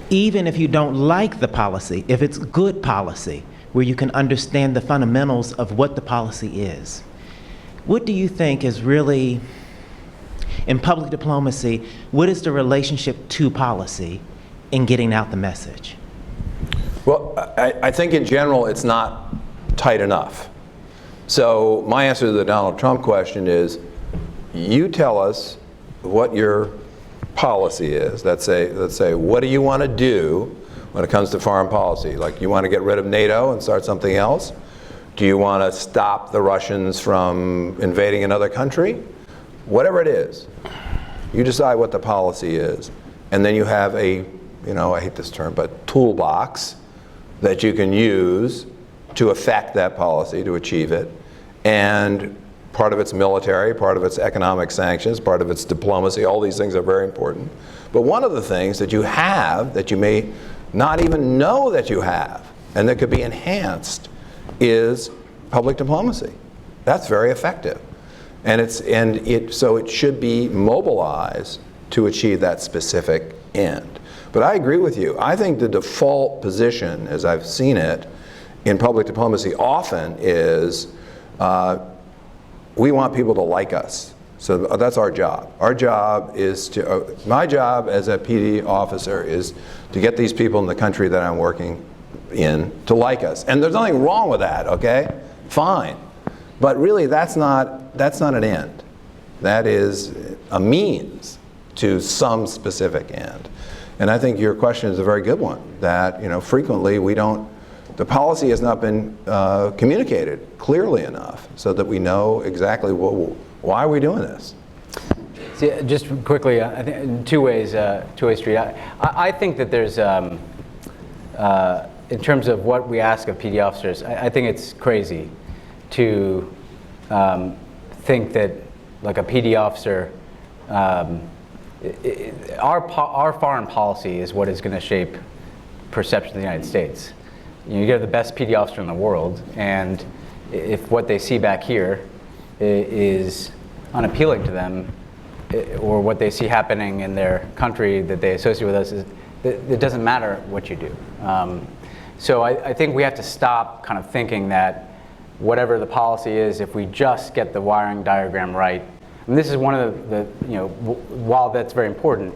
Even if you don't like the policy, if it's good policy, where you can understand the fundamentals of what the policy is. What do you think is really, in public diplomacy, what is the relationship to policy in getting out the message? Well, I think in general it's not tight enough. So my answer to the Donald Trump question is, you tell us what your policy is. Let's say, what do you want to do when it comes to foreign policy? Like, you want to get rid of NATO and start something else? Do you want to stop the Russians from invading another country? Whatever it is, you decide what the policy is, and then you have a, I hate this term, but toolbox that you can use to affect that policy, to achieve it. And part of it's military, part of it's economic sanctions, part of it's diplomacy. All these things are very important. But one of the things that you have that you may not even know that you have, and that could be enhanced, is public diplomacy. That's very effective. So it should be mobilized to achieve that specific end. But I agree with you. I think the default position, as I've seen it in public diplomacy often, is we want people to like us. So that's our job. Our job is to, my job as a PD officer is to get these people in the country that I'm working in to like us. And there's nothing wrong with that, okay? Fine. But really that's not an end. That is a means to some specific end. And I think your question is a very good one, that frequently the policy has not been communicated clearly enough so that we know exactly why are we doing this. See, just quickly, I think two-way street. I think that there's, in terms of what we ask of PD officers, I think it's crazy to think that, like, a PD officer, our foreign policy is what is going to shape perception of the United States. You get the best PD officer in the world, and if what they see back here is unappealing to them, or what they see happening in their country that they associate with us, it doesn't matter what you do. So I think we have to stop kind of thinking that whatever the policy is, if we just get the wiring diagram right, and this is one of the while that's very important,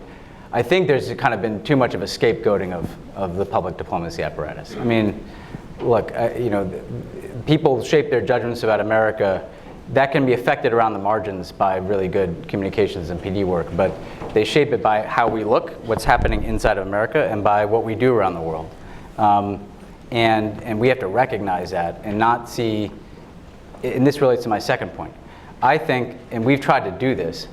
I think there's kind of been too much of a scapegoating of the public diplomacy apparatus. I mean, look, people shape their judgments about America. That can be affected around the margins by really good communications and PD work, but they shape it by how we look, what's happening inside of America, and by what we do around the world. And we have to recognize that and not see, and this relates to my second point. I think, and we've tried to do this,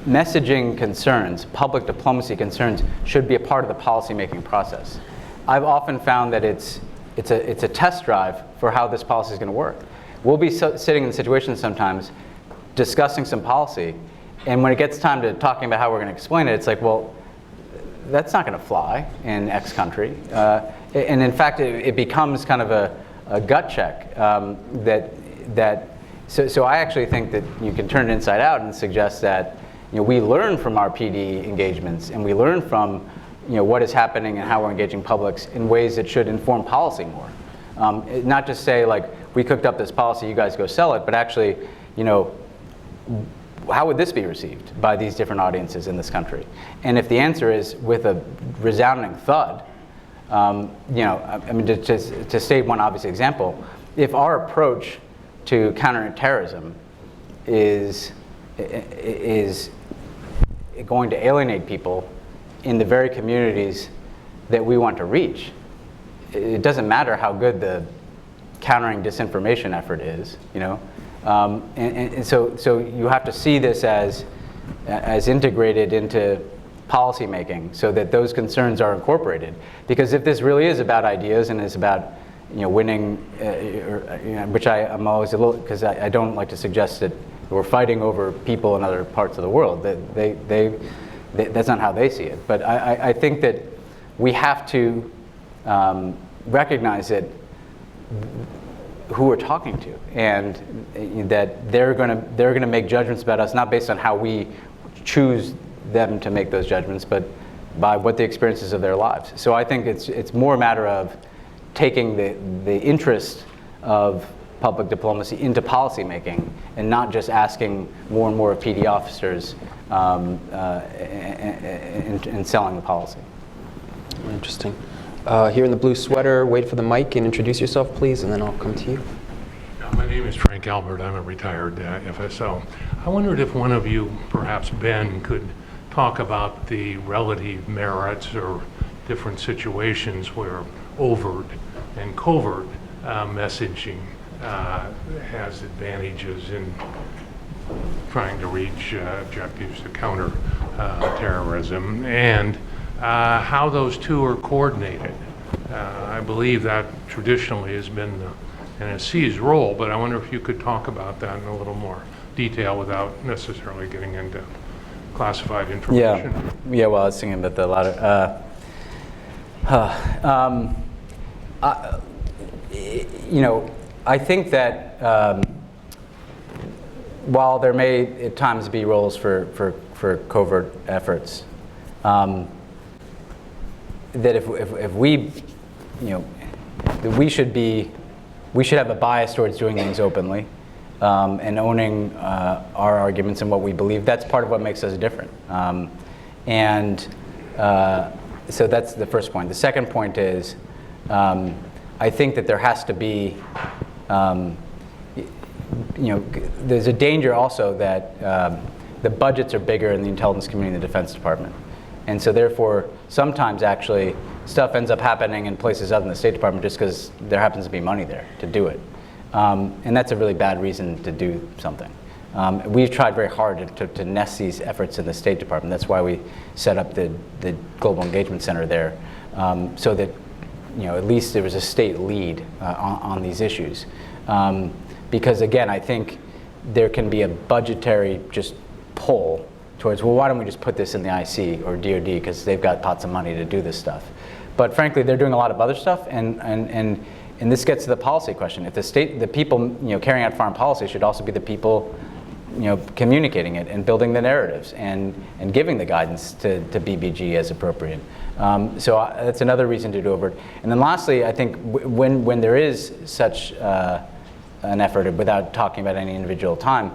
messaging concerns, public diplomacy concerns, should be a part of the policymaking process. I've often found that it's a test drive for how this policy is going to work. We'll be sitting in situations sometimes discussing some policy, and when it gets time to talking about how we're going to explain it, it's like, well, that's not going to fly in X country. And in fact, it becomes kind of a gut check so I actually think that you can turn it inside out and suggest that we learn from our PD engagements, and we learn from what is happening and how we're engaging publics in ways that should inform policy more. Not just say, like, we cooked up this policy, you guys go sell it, but actually, how would this be received by these different audiences in this country? And if the answer is with a resounding thud, I mean, to state one obvious example, if our approach to countering terrorism is going to alienate people in the very communities that we want to reach, it doesn't matter how good the countering disinformation effort is, and so you have to see this as integrated into policymaking so that those concerns are incorporated. Because if this really is about ideas and is about winning, which I'm always a little, because I don't like to suggest that we're fighting over people in other parts of the world. That's not how they see it. But I think that we have to recognize that who we're talking to, and that they're going to make judgments about us not based on how we choose them to make those judgments, but by what the experiences of their lives. So I think it's more a matter of taking the interest of public diplomacy into policymaking and not just asking more and more of PD officers and selling the policy. Interesting. Here in the blue sweater, wait for the mic and introduce yourself, please, and then I'll come to you. My name is Frank Albert. I'm a retired FSO. I wondered if one of you, perhaps Ben, could talk about the relative merits or different situations where overt and covert messaging has advantages in trying to reach objectives to counter terrorism, and how those two are coordinated. I believe that traditionally has been the NSC's role, but I wonder if you could talk about that in a little more detail without necessarily getting into classified information. Yeah. Well, I was thinking about the latter. I think that while there may at times be roles for covert efforts, that if we, that we should have a bias towards doing things openly and owning our arguments and what we believe. That's part of what makes us different. So that's the first point. The second point is, I think that there has to be, there's a danger also that the budgets are bigger in the intelligence community and the Defense Department. And so therefore, sometimes actually, stuff ends up happening in places other than the State Department just because there happens to be money there to do it. And that's a really bad reason to do something. We've tried very hard to nest these efforts in the State Department. That's why we set up the Global Engagement Center there, so that at least there was a state lead on these issues. Because again, I think there can be a budgetary just pull towards, well, why don't we just put this in the IC or DoD because they've got pots of money to do this stuff. But frankly, they're doing a lot of other stuff, and this gets to the policy question. If the people carrying out foreign policy should also be the people communicating it and building the narratives and giving the guidance to BBG as appropriate. So that's another reason to do overt. And then lastly, I think when there is such an effort, without talking about any individual time,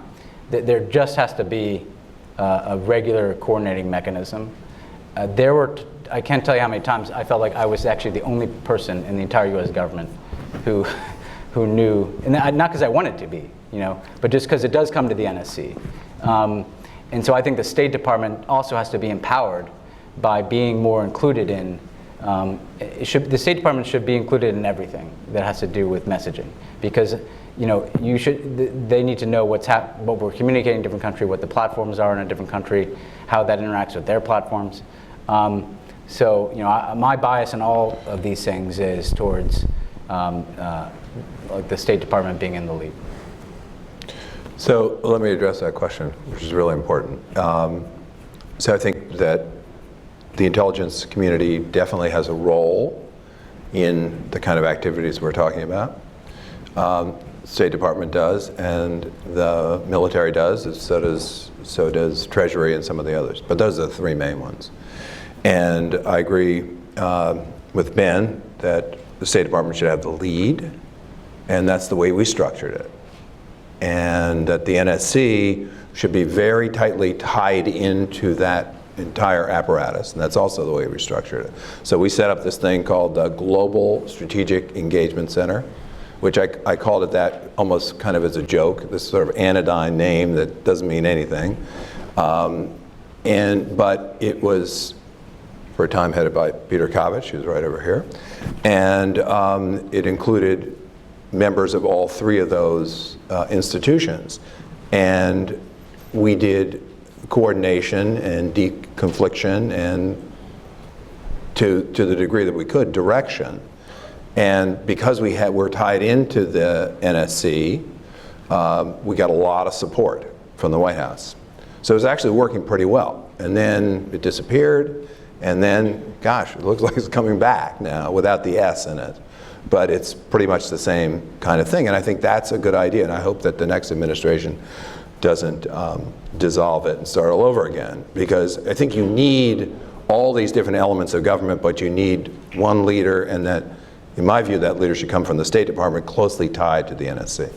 there just has to be a regular coordinating mechanism. I can't tell you how many times I felt like I was actually the only person in the entire U.S. government who knew, and not because I wanted to be, but just because it does come to the NSC. And so I think the State Department also has to be empowered by being more included in, the State Department should be included in everything that has to do with messaging, because they need to know what we're communicating in a different country, what the platforms are in a different country, how that interacts with their platforms. So my bias in all of these things is towards like the State Department being in the lead. So let me address that question, which is really important. So I think that the intelligence community definitely has a role in the kind of activities we're talking about. State Department does, and the military does, so does Treasury and some of the others. But those are the three main ones. And I agree with Ben that the State Department should have the lead, and that's the way we structured it. And that the NSC should be very tightly tied into that entire apparatus, and that's also the way we structured it. So we set up this thing called the Global Strategic Engagement Center, which I called it that almost kind of as a joke, this sort of anodyne name that doesn't mean anything. But it was, for a time, headed by Peter Kovach, who's right over here. And it included members of all three of those institutions. And we did coordination and deconfliction and to the degree that we could, direction. And because we're tied into the NSC, we got a lot of support from the White House. So it was actually working pretty well. And then it disappeared, and then, gosh, it looks like it's coming back now without the S in it. But it's pretty much the same kind of thing, and I think that's a good idea, and I hope that the next administration doesn't dissolve it and start all over again, because I think you need all these different elements of government, but you need one leader, and that, in my view, that leader should come from the State Department, closely tied to the NSC.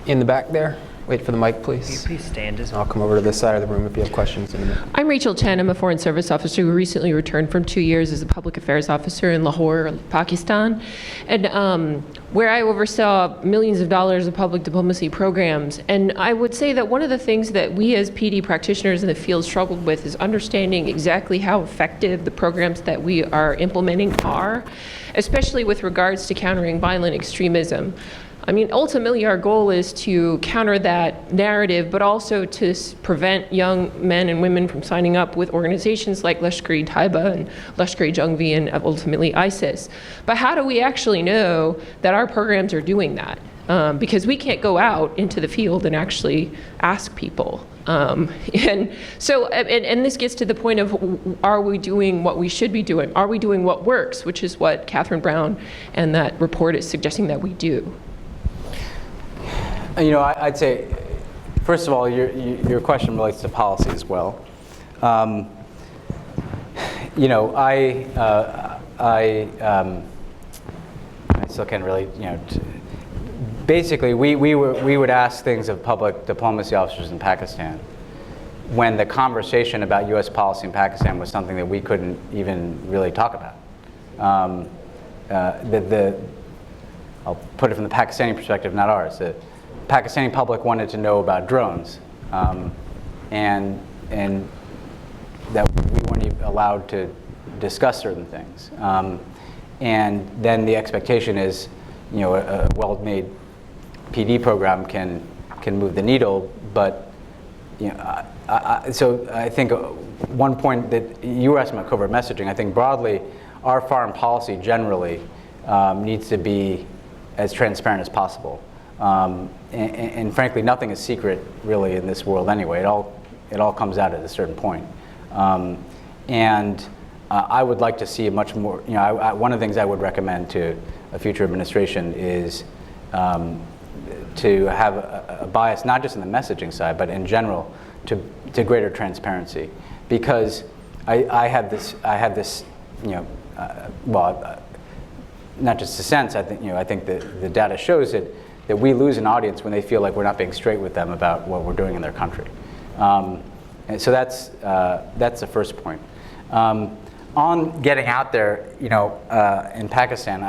In the back there. Wait for the mic, please. Will you please stand as I'll come over to this side of the room if you have questions in a minute. I'm Rachel Chen. I'm a Foreign Service officer who recently returned from 2 years as a public affairs officer in Lahore, Pakistan, and where I oversaw millions of dollars of public diplomacy programs. And I would say that one of the things that we as PD practitioners in the field struggled with is understanding exactly how effective the programs that we are implementing are, especially with regards to countering violent extremism. I mean, ultimately, our goal is to counter that narrative, but also to prevent young men and women from signing up with organizations like Lashkar-e-Taiba and Lashkar-e-Jhangvi and ultimately ISIS. But how do we actually know that our programs are doing that? Because we can't go out into the field and actually ask people. And so, and this gets to the point of, are we doing what we should be doing? Are we doing what works, which is what Catherine Brown and that report is suggesting that we do. You know, I'd say, first of all, your question relates to policy as well. You know, I still can't really, you know, basically we would ask things of public diplomacy officers in Pakistan when the conversation about U.S. policy in Pakistan was something that we couldn't even really talk about. I'll put it from the Pakistani perspective, not ours. The Pakistani public wanted to know about drones, and that we weren't even allowed to discuss certain things. And then the expectation is, you know, a well-made PD program can move the needle, but you know, so I think one point that you were asking about covert messaging, I think broadly, our foreign policy generally needs to be as transparent as possible. And frankly, nothing is secret really in this world anyway. It all comes out at a certain point. I would like to see a much more, you know, one of the things I would recommend to a future administration is to have a bias, not just in the messaging side, but in general, to greater transparency. Because I have this, you know, not just a sense. I think that the data shows that we lose an audience when they feel like we're not being straight with them about what we're doing in their country. And so that's the first point. On getting out there, you know, in Pakistan,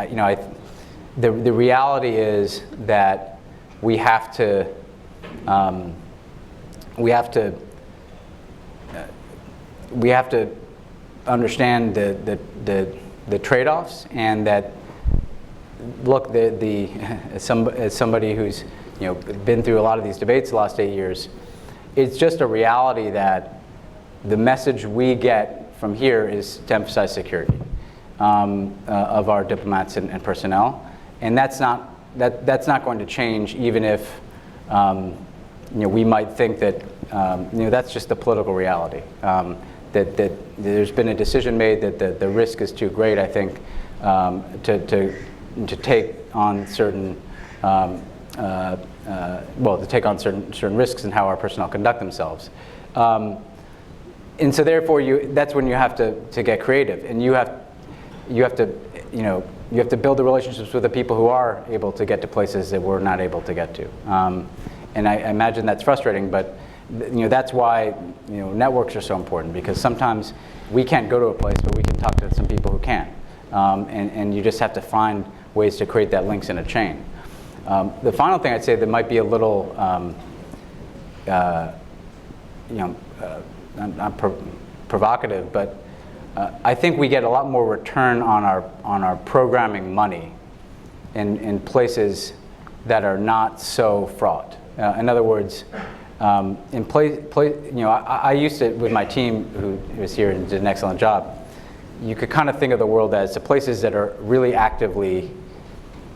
the reality is that we have to understand the trade-offs, and that, look, as somebody who's, you know, been through a lot of these debates the last 8 years, it's just a reality that the message we get from here is to emphasize security of our diplomats and personnel, and that's not going to change, even if you know, we might think that you know, that's just the political reality. That there's been a decision made that the risk is too great, I think, to take on certain to take on certain risks in how our personnel conduct themselves. And so therefore, that's when you have to get creative, and you have to build the relationships with the people who are able to get to places that we're not able to get to. And I imagine that's frustrating, but you know, that's why, you know, networks are so important, because sometimes we can't go to a place, but we can talk to some people who can. And you just have to find ways to create that links in a chain. The final thing I'd say that might be a little, you know, not provocative, but I think we get a lot more return on our programming money in places that are not so fraught. In other words, I used to, with my team who was here and did an excellent job, you could kind of think of the world as the places that are really actively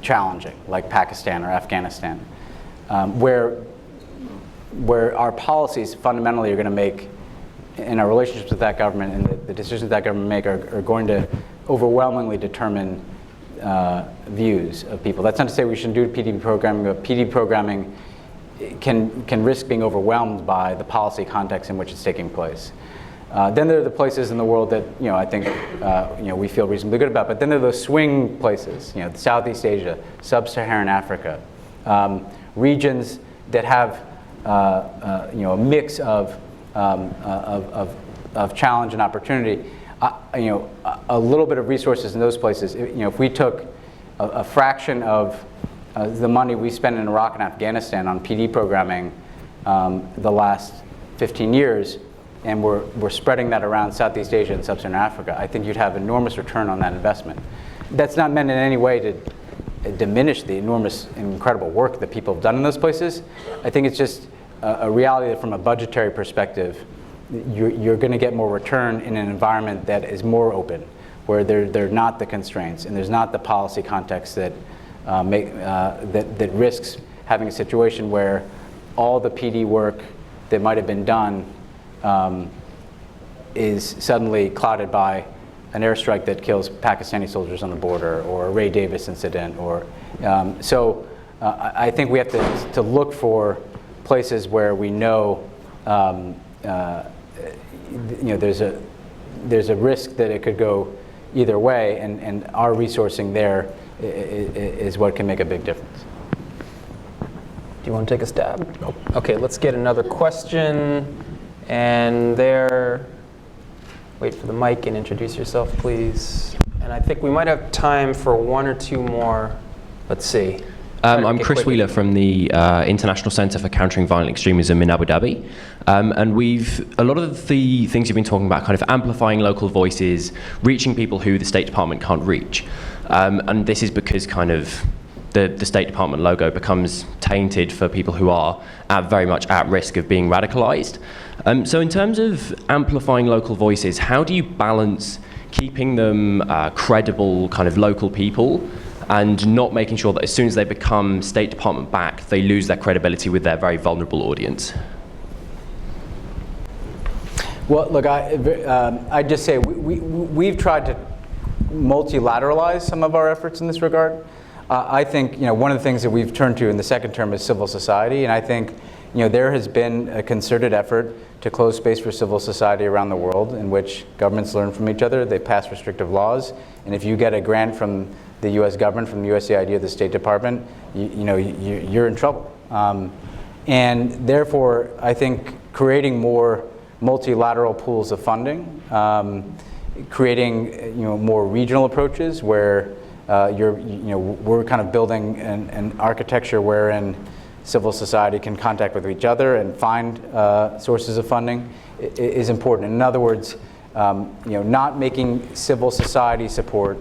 challenging, like Pakistan or Afghanistan, where our policies fundamentally are going to make, in our relationships with that government and the decisions that government make are going to overwhelmingly determine views of people. That's not to say we shouldn't do PD programming, but PD programming can risk being overwhelmed by the policy context in which it's taking place. Then there are the places in the world that I think we feel reasonably good about. But then there are those swing places, Southeast Asia, Sub-Saharan Africa, regions that have a mix of challenge and opportunity. A little bit of resources in those places. If we took a fraction of the money we spend in Iraq and Afghanistan on PD programming the last 15 years, and we're spreading that around Southeast Asia and Sub-Saharan Africa, I think you'd have enormous return on that investment. That's not meant in any way to diminish the enormous and incredible work that people have done in those places. I think it's just a reality that from a budgetary perspective, you're going to get more return in an environment that is more open, where there are not the constraints and there's not the policy context that that risks having a situation where all the PD work that might have been done is suddenly clouded by an airstrike that kills Pakistani soldiers on the border, or a Ray Davis incident, or I think we have to look for places where we know there's a risk that it could go either way, and our resourcing there is what can make a big difference. Do you want to take a stab? Nope. Okay, let's get another question. And there, wait for the mic and introduce yourself, please. And I think we might have time for one or two more. Let's see. I'm Chris Wheeler from the International Center for Countering Violent Extremism in Abu Dhabi. And a lot of the things you've been talking about, kind of amplifying local voices, reaching people who the State Department can't reach. And this is because kind of the State Department logo becomes tainted for people who are very much at risk of being radicalized. So in terms of amplifying local voices, how do you balance keeping them credible kind of local people and not making sure that as soon as they become State Department backed, they lose their credibility with their very vulnerable audience? Well, look, I'd just say we've tried to multilateralize some of our efforts in this regard. I think one of the things that we've turned to in the second term is civil society, and I think there has been a concerted effort to close space for civil society around the world, in which governments learn from each other, they pass restrictive laws, and if you get a grant from the U.S. government, from the USAID or the State Department, you're in trouble. And therefore, I think creating more multilateral pools of funding, creating more regional approaches where we're kind of building an architecture wherein civil society can contact with each other and find sources of funding is important. In other words, not making civil society support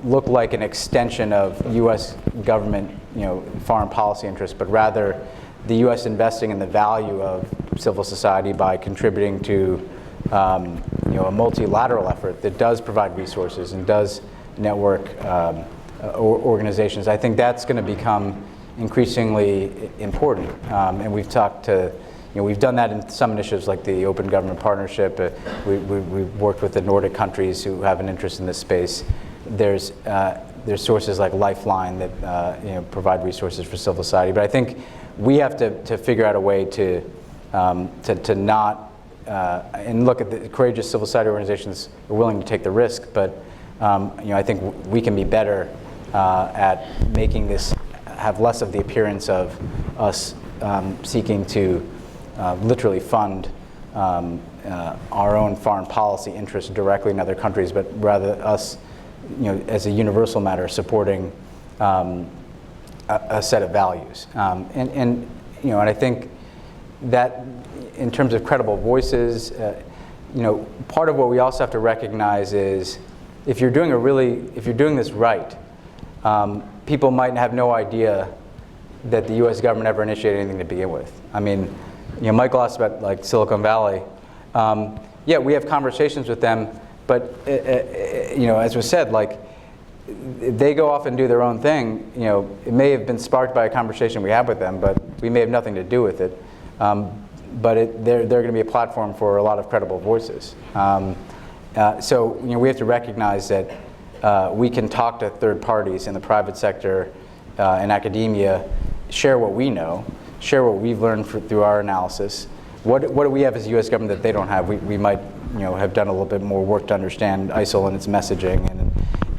look like an extension of U.S. government, foreign policy interests, but rather the U.S. investing in the value of civil society by contributing to a multilateral effort that does provide resources and does network organizations. I think that's going to become increasingly important. And we've talked to, we've done that in some initiatives like the Open Government Partnership. We've worked with the Nordic countries who have an interest in this space. There's sources like Lifeline that provide resources for civil society. But I think we have to figure out a way to not and look at the courageous civil society organizations are willing to take the risk, but I think we can be better at making this have less of the appearance of us seeking to literally fund our own foreign policy interests directly in other countries, but rather us, as a universal matter, supporting a set of values. And I think that in terms of credible voices, part of what we also have to recognize is if you're doing this right, people might have no idea that the U.S. government ever initiated anything to begin with. I mean, Michael asked about like Silicon Valley. Yeah, we have conversations with them, but as was said, like they go off and do their own thing. It may have been sparked by a conversation we had with them, but we may have nothing to do with it. But they're going to be a platform for a lot of credible voices. So we have to recognize that we can talk to third parties in the private sector and academia, share what we know, share what we've learned through our analysis. What do we have as a U.S. government that they don't have? We might have done a little bit more work to understand ISIL and its messaging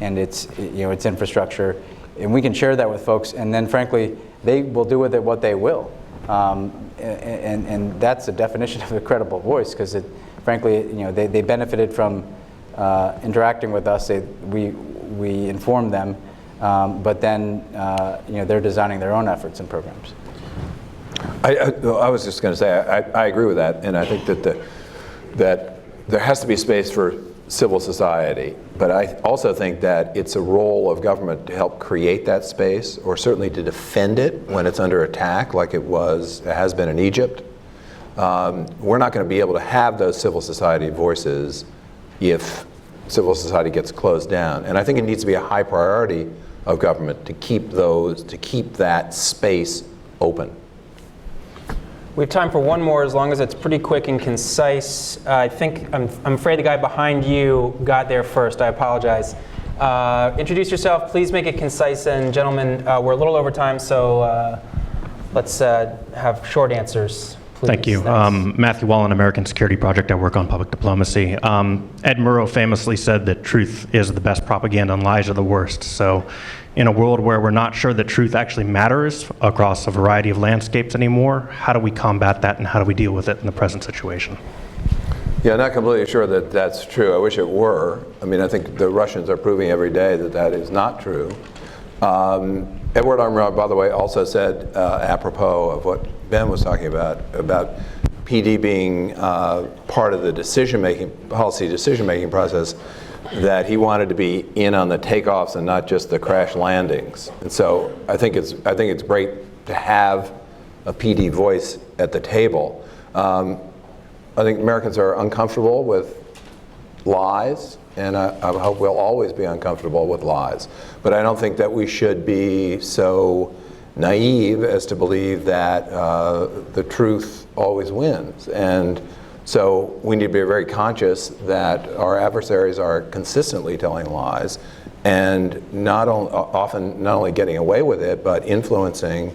and its its infrastructure, and we can share that with folks. And then, frankly, they will do with it what they will. And that's the definition of a credible voice, because frankly, they benefited from interacting with us. We informed them, but then they're designing their own efforts and programs. I was just going to say I agree with that, and I think that there has to be space for civil society, but I also think that it's a role of government to help create that space, or certainly to defend it when it's under attack, like it has been in Egypt. We're not going to be able to have those civil society voices if civil society gets closed down, and I think it needs to be a high priority of government to keep that space open. We have time for one more, as long as it's pretty quick and concise. I think, I'm afraid the guy behind you got there first. I apologize. Introduce yourself. Please make it concise. And gentlemen, we're a little over time, so let's have short answers, please. Thank you. Matthew Wallen, American Security Project. I work on public diplomacy. Ed Murrow famously said that truth is the best propaganda and lies are the worst. So in a world where we're not sure that truth actually matters across a variety of landscapes anymore, how do we combat that and how do we deal with it in the present situation? Yeah, I'm not completely sure that that's true. I wish it were. I mean, I think the Russians are proving every day that that is not true. Edward R. Murrow, by the way, also said, apropos of what Ben was talking about PD being part of the policy decision-making process, that he wanted to be in on the takeoffs and not just the crash landings. And so I think it's great to have a PD voice at the table. I think Americans are uncomfortable with lies, and I hope we'll always be uncomfortable with lies. But I don't think that we should be so naive as to believe that the truth always wins. And so we need to be very conscious that our adversaries are consistently telling lies, and often not only getting away with it, but influencing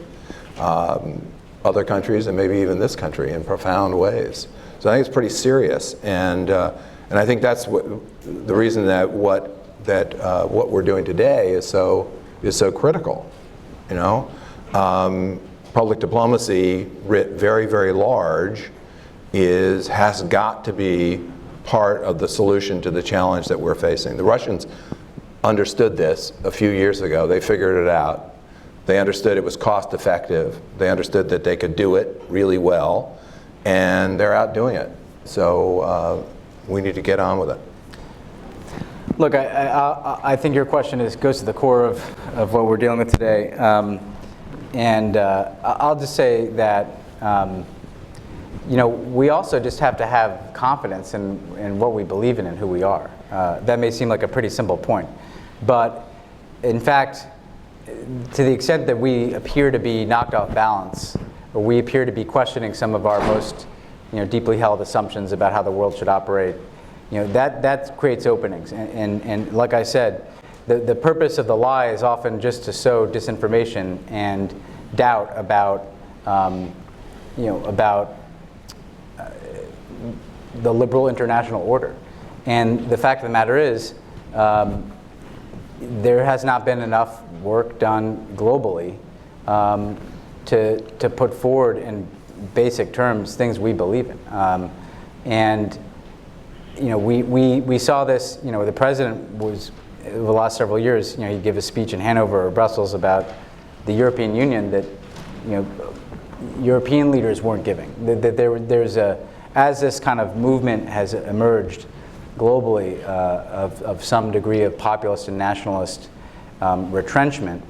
other countries and maybe even this country in profound ways. So I think it's pretty serious, and I think that's the reason that what we're doing today is so critical. Public diplomacy, writ very, very large, has got to be part of the solution to the challenge that we're facing. The Russians understood this a few years ago. They figured it out. They understood it was cost effective. They understood that they could do it really well, and they're out doing it. So we need to get on with it. Look, I think your question goes to the core of what we're dealing with today. And I'll just say that we also just have to have confidence in what we believe in and who we are. That may seem like a pretty simple point, but in fact, to the extent that we appear to be knocked off balance, or we appear to be questioning some of our most deeply held assumptions about how the world should operate, that creates openings. And like I said, the purpose of the lie is often just to sow disinformation and doubt about the liberal international order. And the fact of the matter is, there has not been enough work done globally to put forward in basic terms things we believe in. And we saw this. The president was, over the last several years, he'd give a speech in Hanover or Brussels about the European Union that European leaders weren't giving. As this kind of movement has emerged globally of some degree of populist and nationalist retrenchment,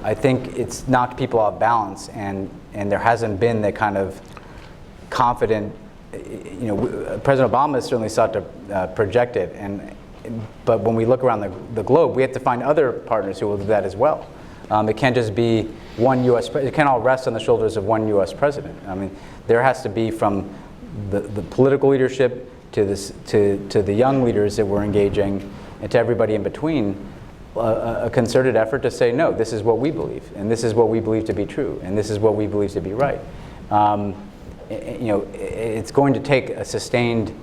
I think it's knocked people off balance, and there hasn't been the kind of confident, President Obama has certainly sought to project it, but when we look around the globe, we have to find other partners who will do that as well. It can't just be one U.S. It can't all rest on the shoulders of one U.S. president. I mean, there has to be, from the political leadership to the young leaders that we're engaging, and to everybody in between, a concerted effort to say, no, this is what we believe, and this is what we believe to be true, and this is what we believe to be right. It's going to take a sustained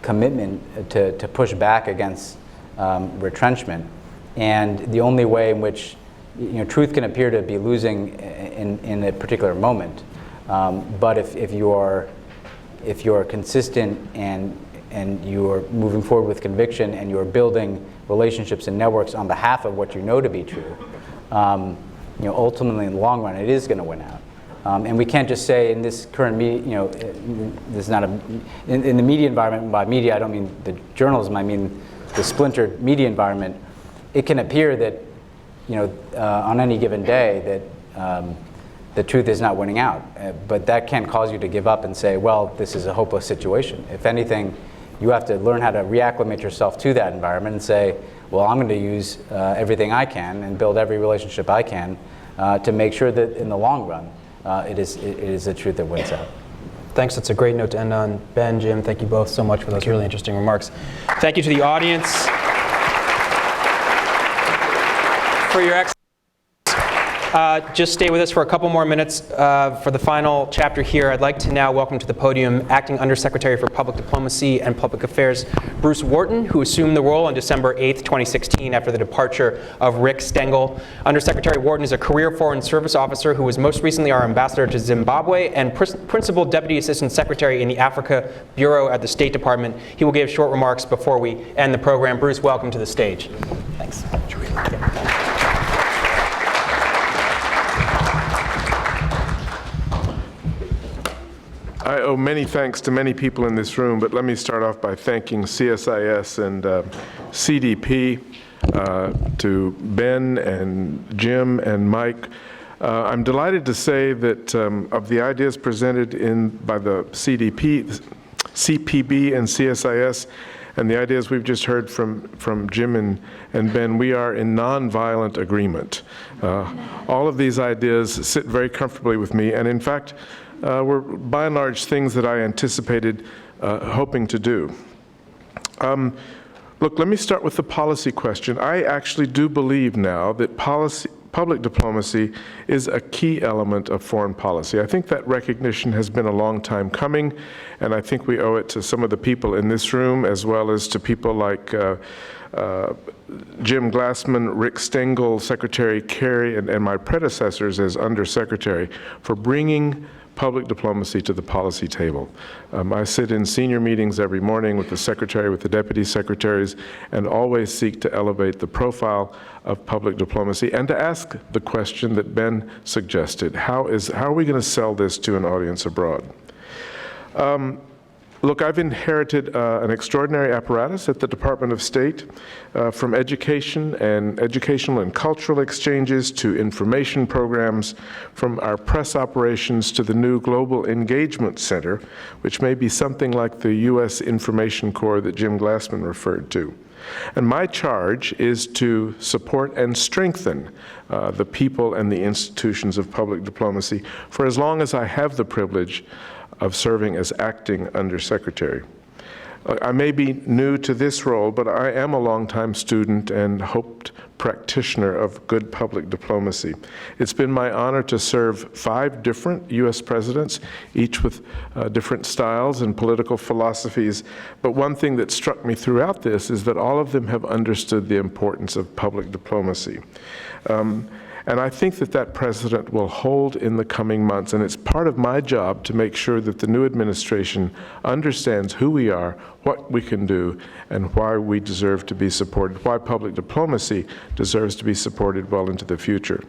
commitment to push back against retrenchment. And the only way in which truth can appear to be losing in a particular moment, but if you're consistent and you're moving forward with conviction and you're building relationships and networks on behalf of what you know to be true, ultimately in the long run it is going to win out. And we can't just say in this current media, this is not in the media environment. By media, I don't mean the journalism. I mean the splintered media environment. It can appear that, on any given day that the truth is not winning out. But that can't cause you to give up and say, well, this is a hopeless situation. If anything, you have to learn how to reacclimate yourself to that environment and say, well, I'm going to use everything I can and build every relationship I can to make sure that in the long run, it is the truth that wins out. Thanks. That's a great note to end on. Ben, Jim, thank you both so much for those really interesting remarks. Thank you to the audience for your excellence. Just stay with us for a couple more minutes for the final chapter here. I'd like to now welcome to the podium Acting Undersecretary for Public Diplomacy and Public Affairs, Bruce Wharton, who assumed the role on December 8th, 2016, after the departure of Rick Stengel. Undersecretary Wharton is a career Foreign Service officer who was most recently our ambassador to Zimbabwe and Principal Deputy Assistant Secretary in the Africa Bureau at the State Department. He will give short remarks before we end the program. Bruce, welcome to the stage. Thanks. I owe many thanks to many people in this room, but let me start off by thanking CSIS and CDP, to Ben and Jim and Mike. I'm delighted to say that of the ideas presented by the CPB and CSIS, and the ideas we've just heard from Jim and Ben, we are in nonviolent agreement. All of these ideas sit very comfortably with me, and in fact, were by and large things that I anticipated hoping to do. Look, let me start with the policy question. I actually do believe now that public diplomacy is a key element of foreign policy. I think that recognition has been a long time coming, and I think we owe it to some of the people in this room, as well as to people like Jim Glassman, Rick Stengel, Secretary Kerry, and my predecessors as Undersecretary for bringing public diplomacy to the policy table. I sit in senior meetings every morning with the Secretary, with the Deputy Secretaries, and always seek to elevate the profile of public diplomacy and to ask the question that Ben suggested. How are we going to sell this to an audience abroad? Look, I've inherited an extraordinary apparatus at the Department of State, from education and educational and cultural exchanges to information programs, from our press operations to the new Global Engagement Center, which may be something like the U.S. Information Corps that Jim Glassman referred to. And my charge is to support and strengthen the people and the institutions of public diplomacy for as long as I have the privilege of serving as acting undersecretary. I may be new to this role, but I am a longtime student and hoped practitioner of good public diplomacy. It's been my honor to serve 5 different U.S. presidents, each with different styles and political philosophies. But one thing that struck me throughout this is that all of them have understood the importance of public diplomacy. And I think that president will hold in the coming months, and it's part of my job to make sure that the new administration understands who we are, what we can do, and why we deserve to be supported, why public diplomacy deserves to be supported well into the future.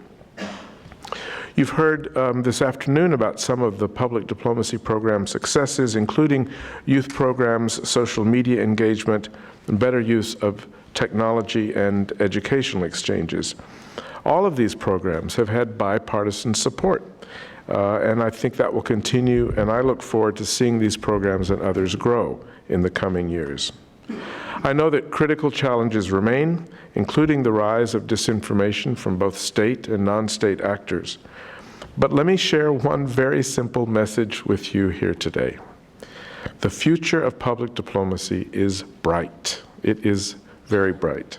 You've heard this afternoon about some of the public diplomacy program successes, including youth programs, social media engagement, and better use of technology and educational exchanges. All of these programs have had bipartisan support, and I think that will continue, and I look forward to seeing these programs and others grow in the coming years. I know that critical challenges remain, including the rise of disinformation from both state and non-state actors. But let me share one very simple message with you here today. The future of public diplomacy is bright. It is very bright.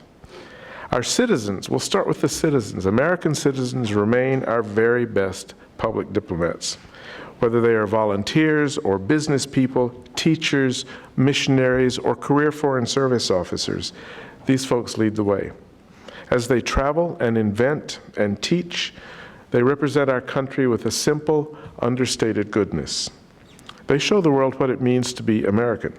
Our citizens, we'll start with the citizens. American citizens remain our very best public diplomats. Whether they are volunteers or business people, teachers, missionaries, or career foreign service officers, these folks lead the way. As they travel and invent and teach, they represent our country with a simple, understated goodness. They show the world what it means to be American.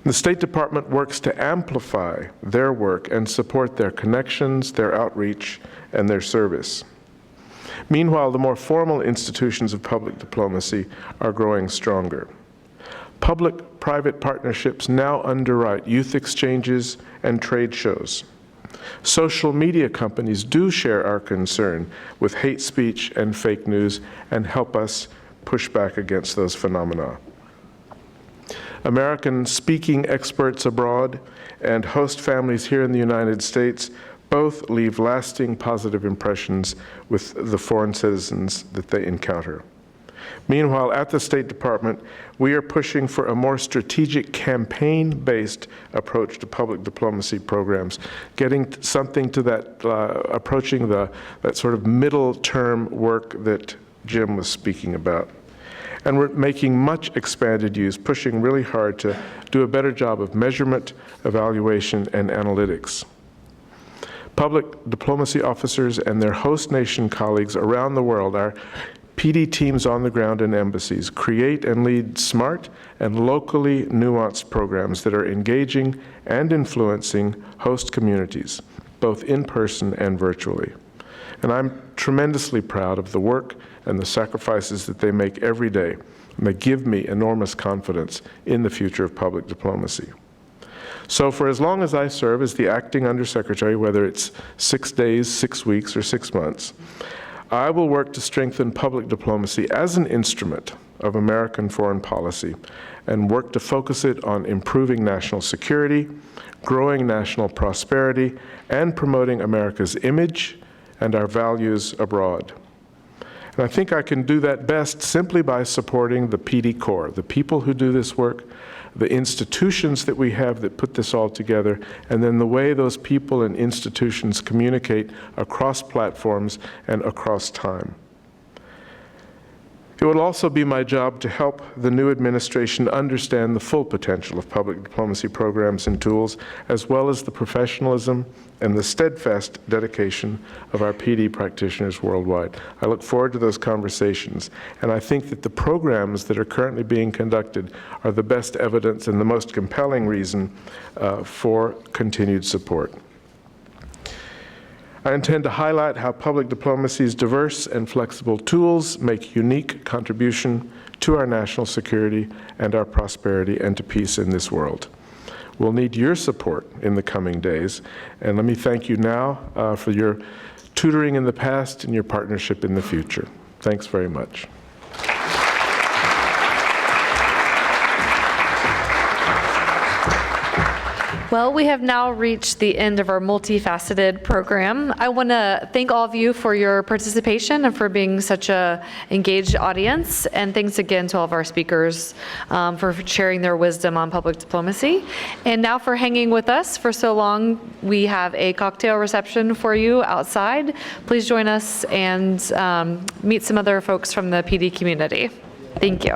The State Department works to amplify their work and support their connections, their outreach, and their service. Meanwhile, the more formal institutions of public diplomacy are growing stronger. Public-private partnerships now underwrite youth exchanges and trade shows. Social media companies do share our concern with hate speech and fake news and help us push back against those phenomena. American speaking experts abroad and host families here in the United States both leave lasting positive impressions with the foreign citizens that they encounter. Meanwhile, at the State Department, we are pushing for a more strategic campaign-based approach to public diplomacy programs, getting something to that, approaching that sort of middle-term work that Jim was speaking about. And we're making much expanded use, pushing really hard to do a better job of measurement, evaluation, and analytics. Public diplomacy officers and their host nation colleagues around the world, our PD teams on the ground in embassies, create and lead smart and locally nuanced programs that are engaging and influencing host communities, both in person and virtually. And I'm tremendously proud of the work and the sacrifices that they make every day, and they give me enormous confidence in the future of public diplomacy. So for as long as I serve as the acting undersecretary, whether it's 6 days, 6 weeks, or 6 months, I will work to strengthen public diplomacy as an instrument of American foreign policy and work to focus it on improving national security, growing national prosperity, and promoting America's image and our values abroad. And I think I can do that best simply by supporting the PD Corps, the people who do this work, the institutions that we have that put this all together, and then the way those people and institutions communicate across platforms and across time. It will also be my job to help the new administration understand the full potential of public diplomacy programs and tools, as well as the professionalism and the steadfast dedication of our PD practitioners worldwide. I look forward to those conversations, and I think that the programs that are currently being conducted are the best evidence and the most compelling reason for continued support. I intend to highlight how public diplomacy's diverse and flexible tools make unique contribution to our national security and our prosperity and to peace in this world. We'll need your support in the coming days, and let me thank you now for your tutoring in the past and your partnership in the future. Thanks very much. Well, we have now reached the end of our multifaceted program. I want to thank all of you for your participation and for being such an engaged audience. And thanks again to all of our speakers for sharing their wisdom on public diplomacy. And now for hanging with us for so long, we have a cocktail reception for you outside. Please join us and meet some other folks from the PD community. Thank you.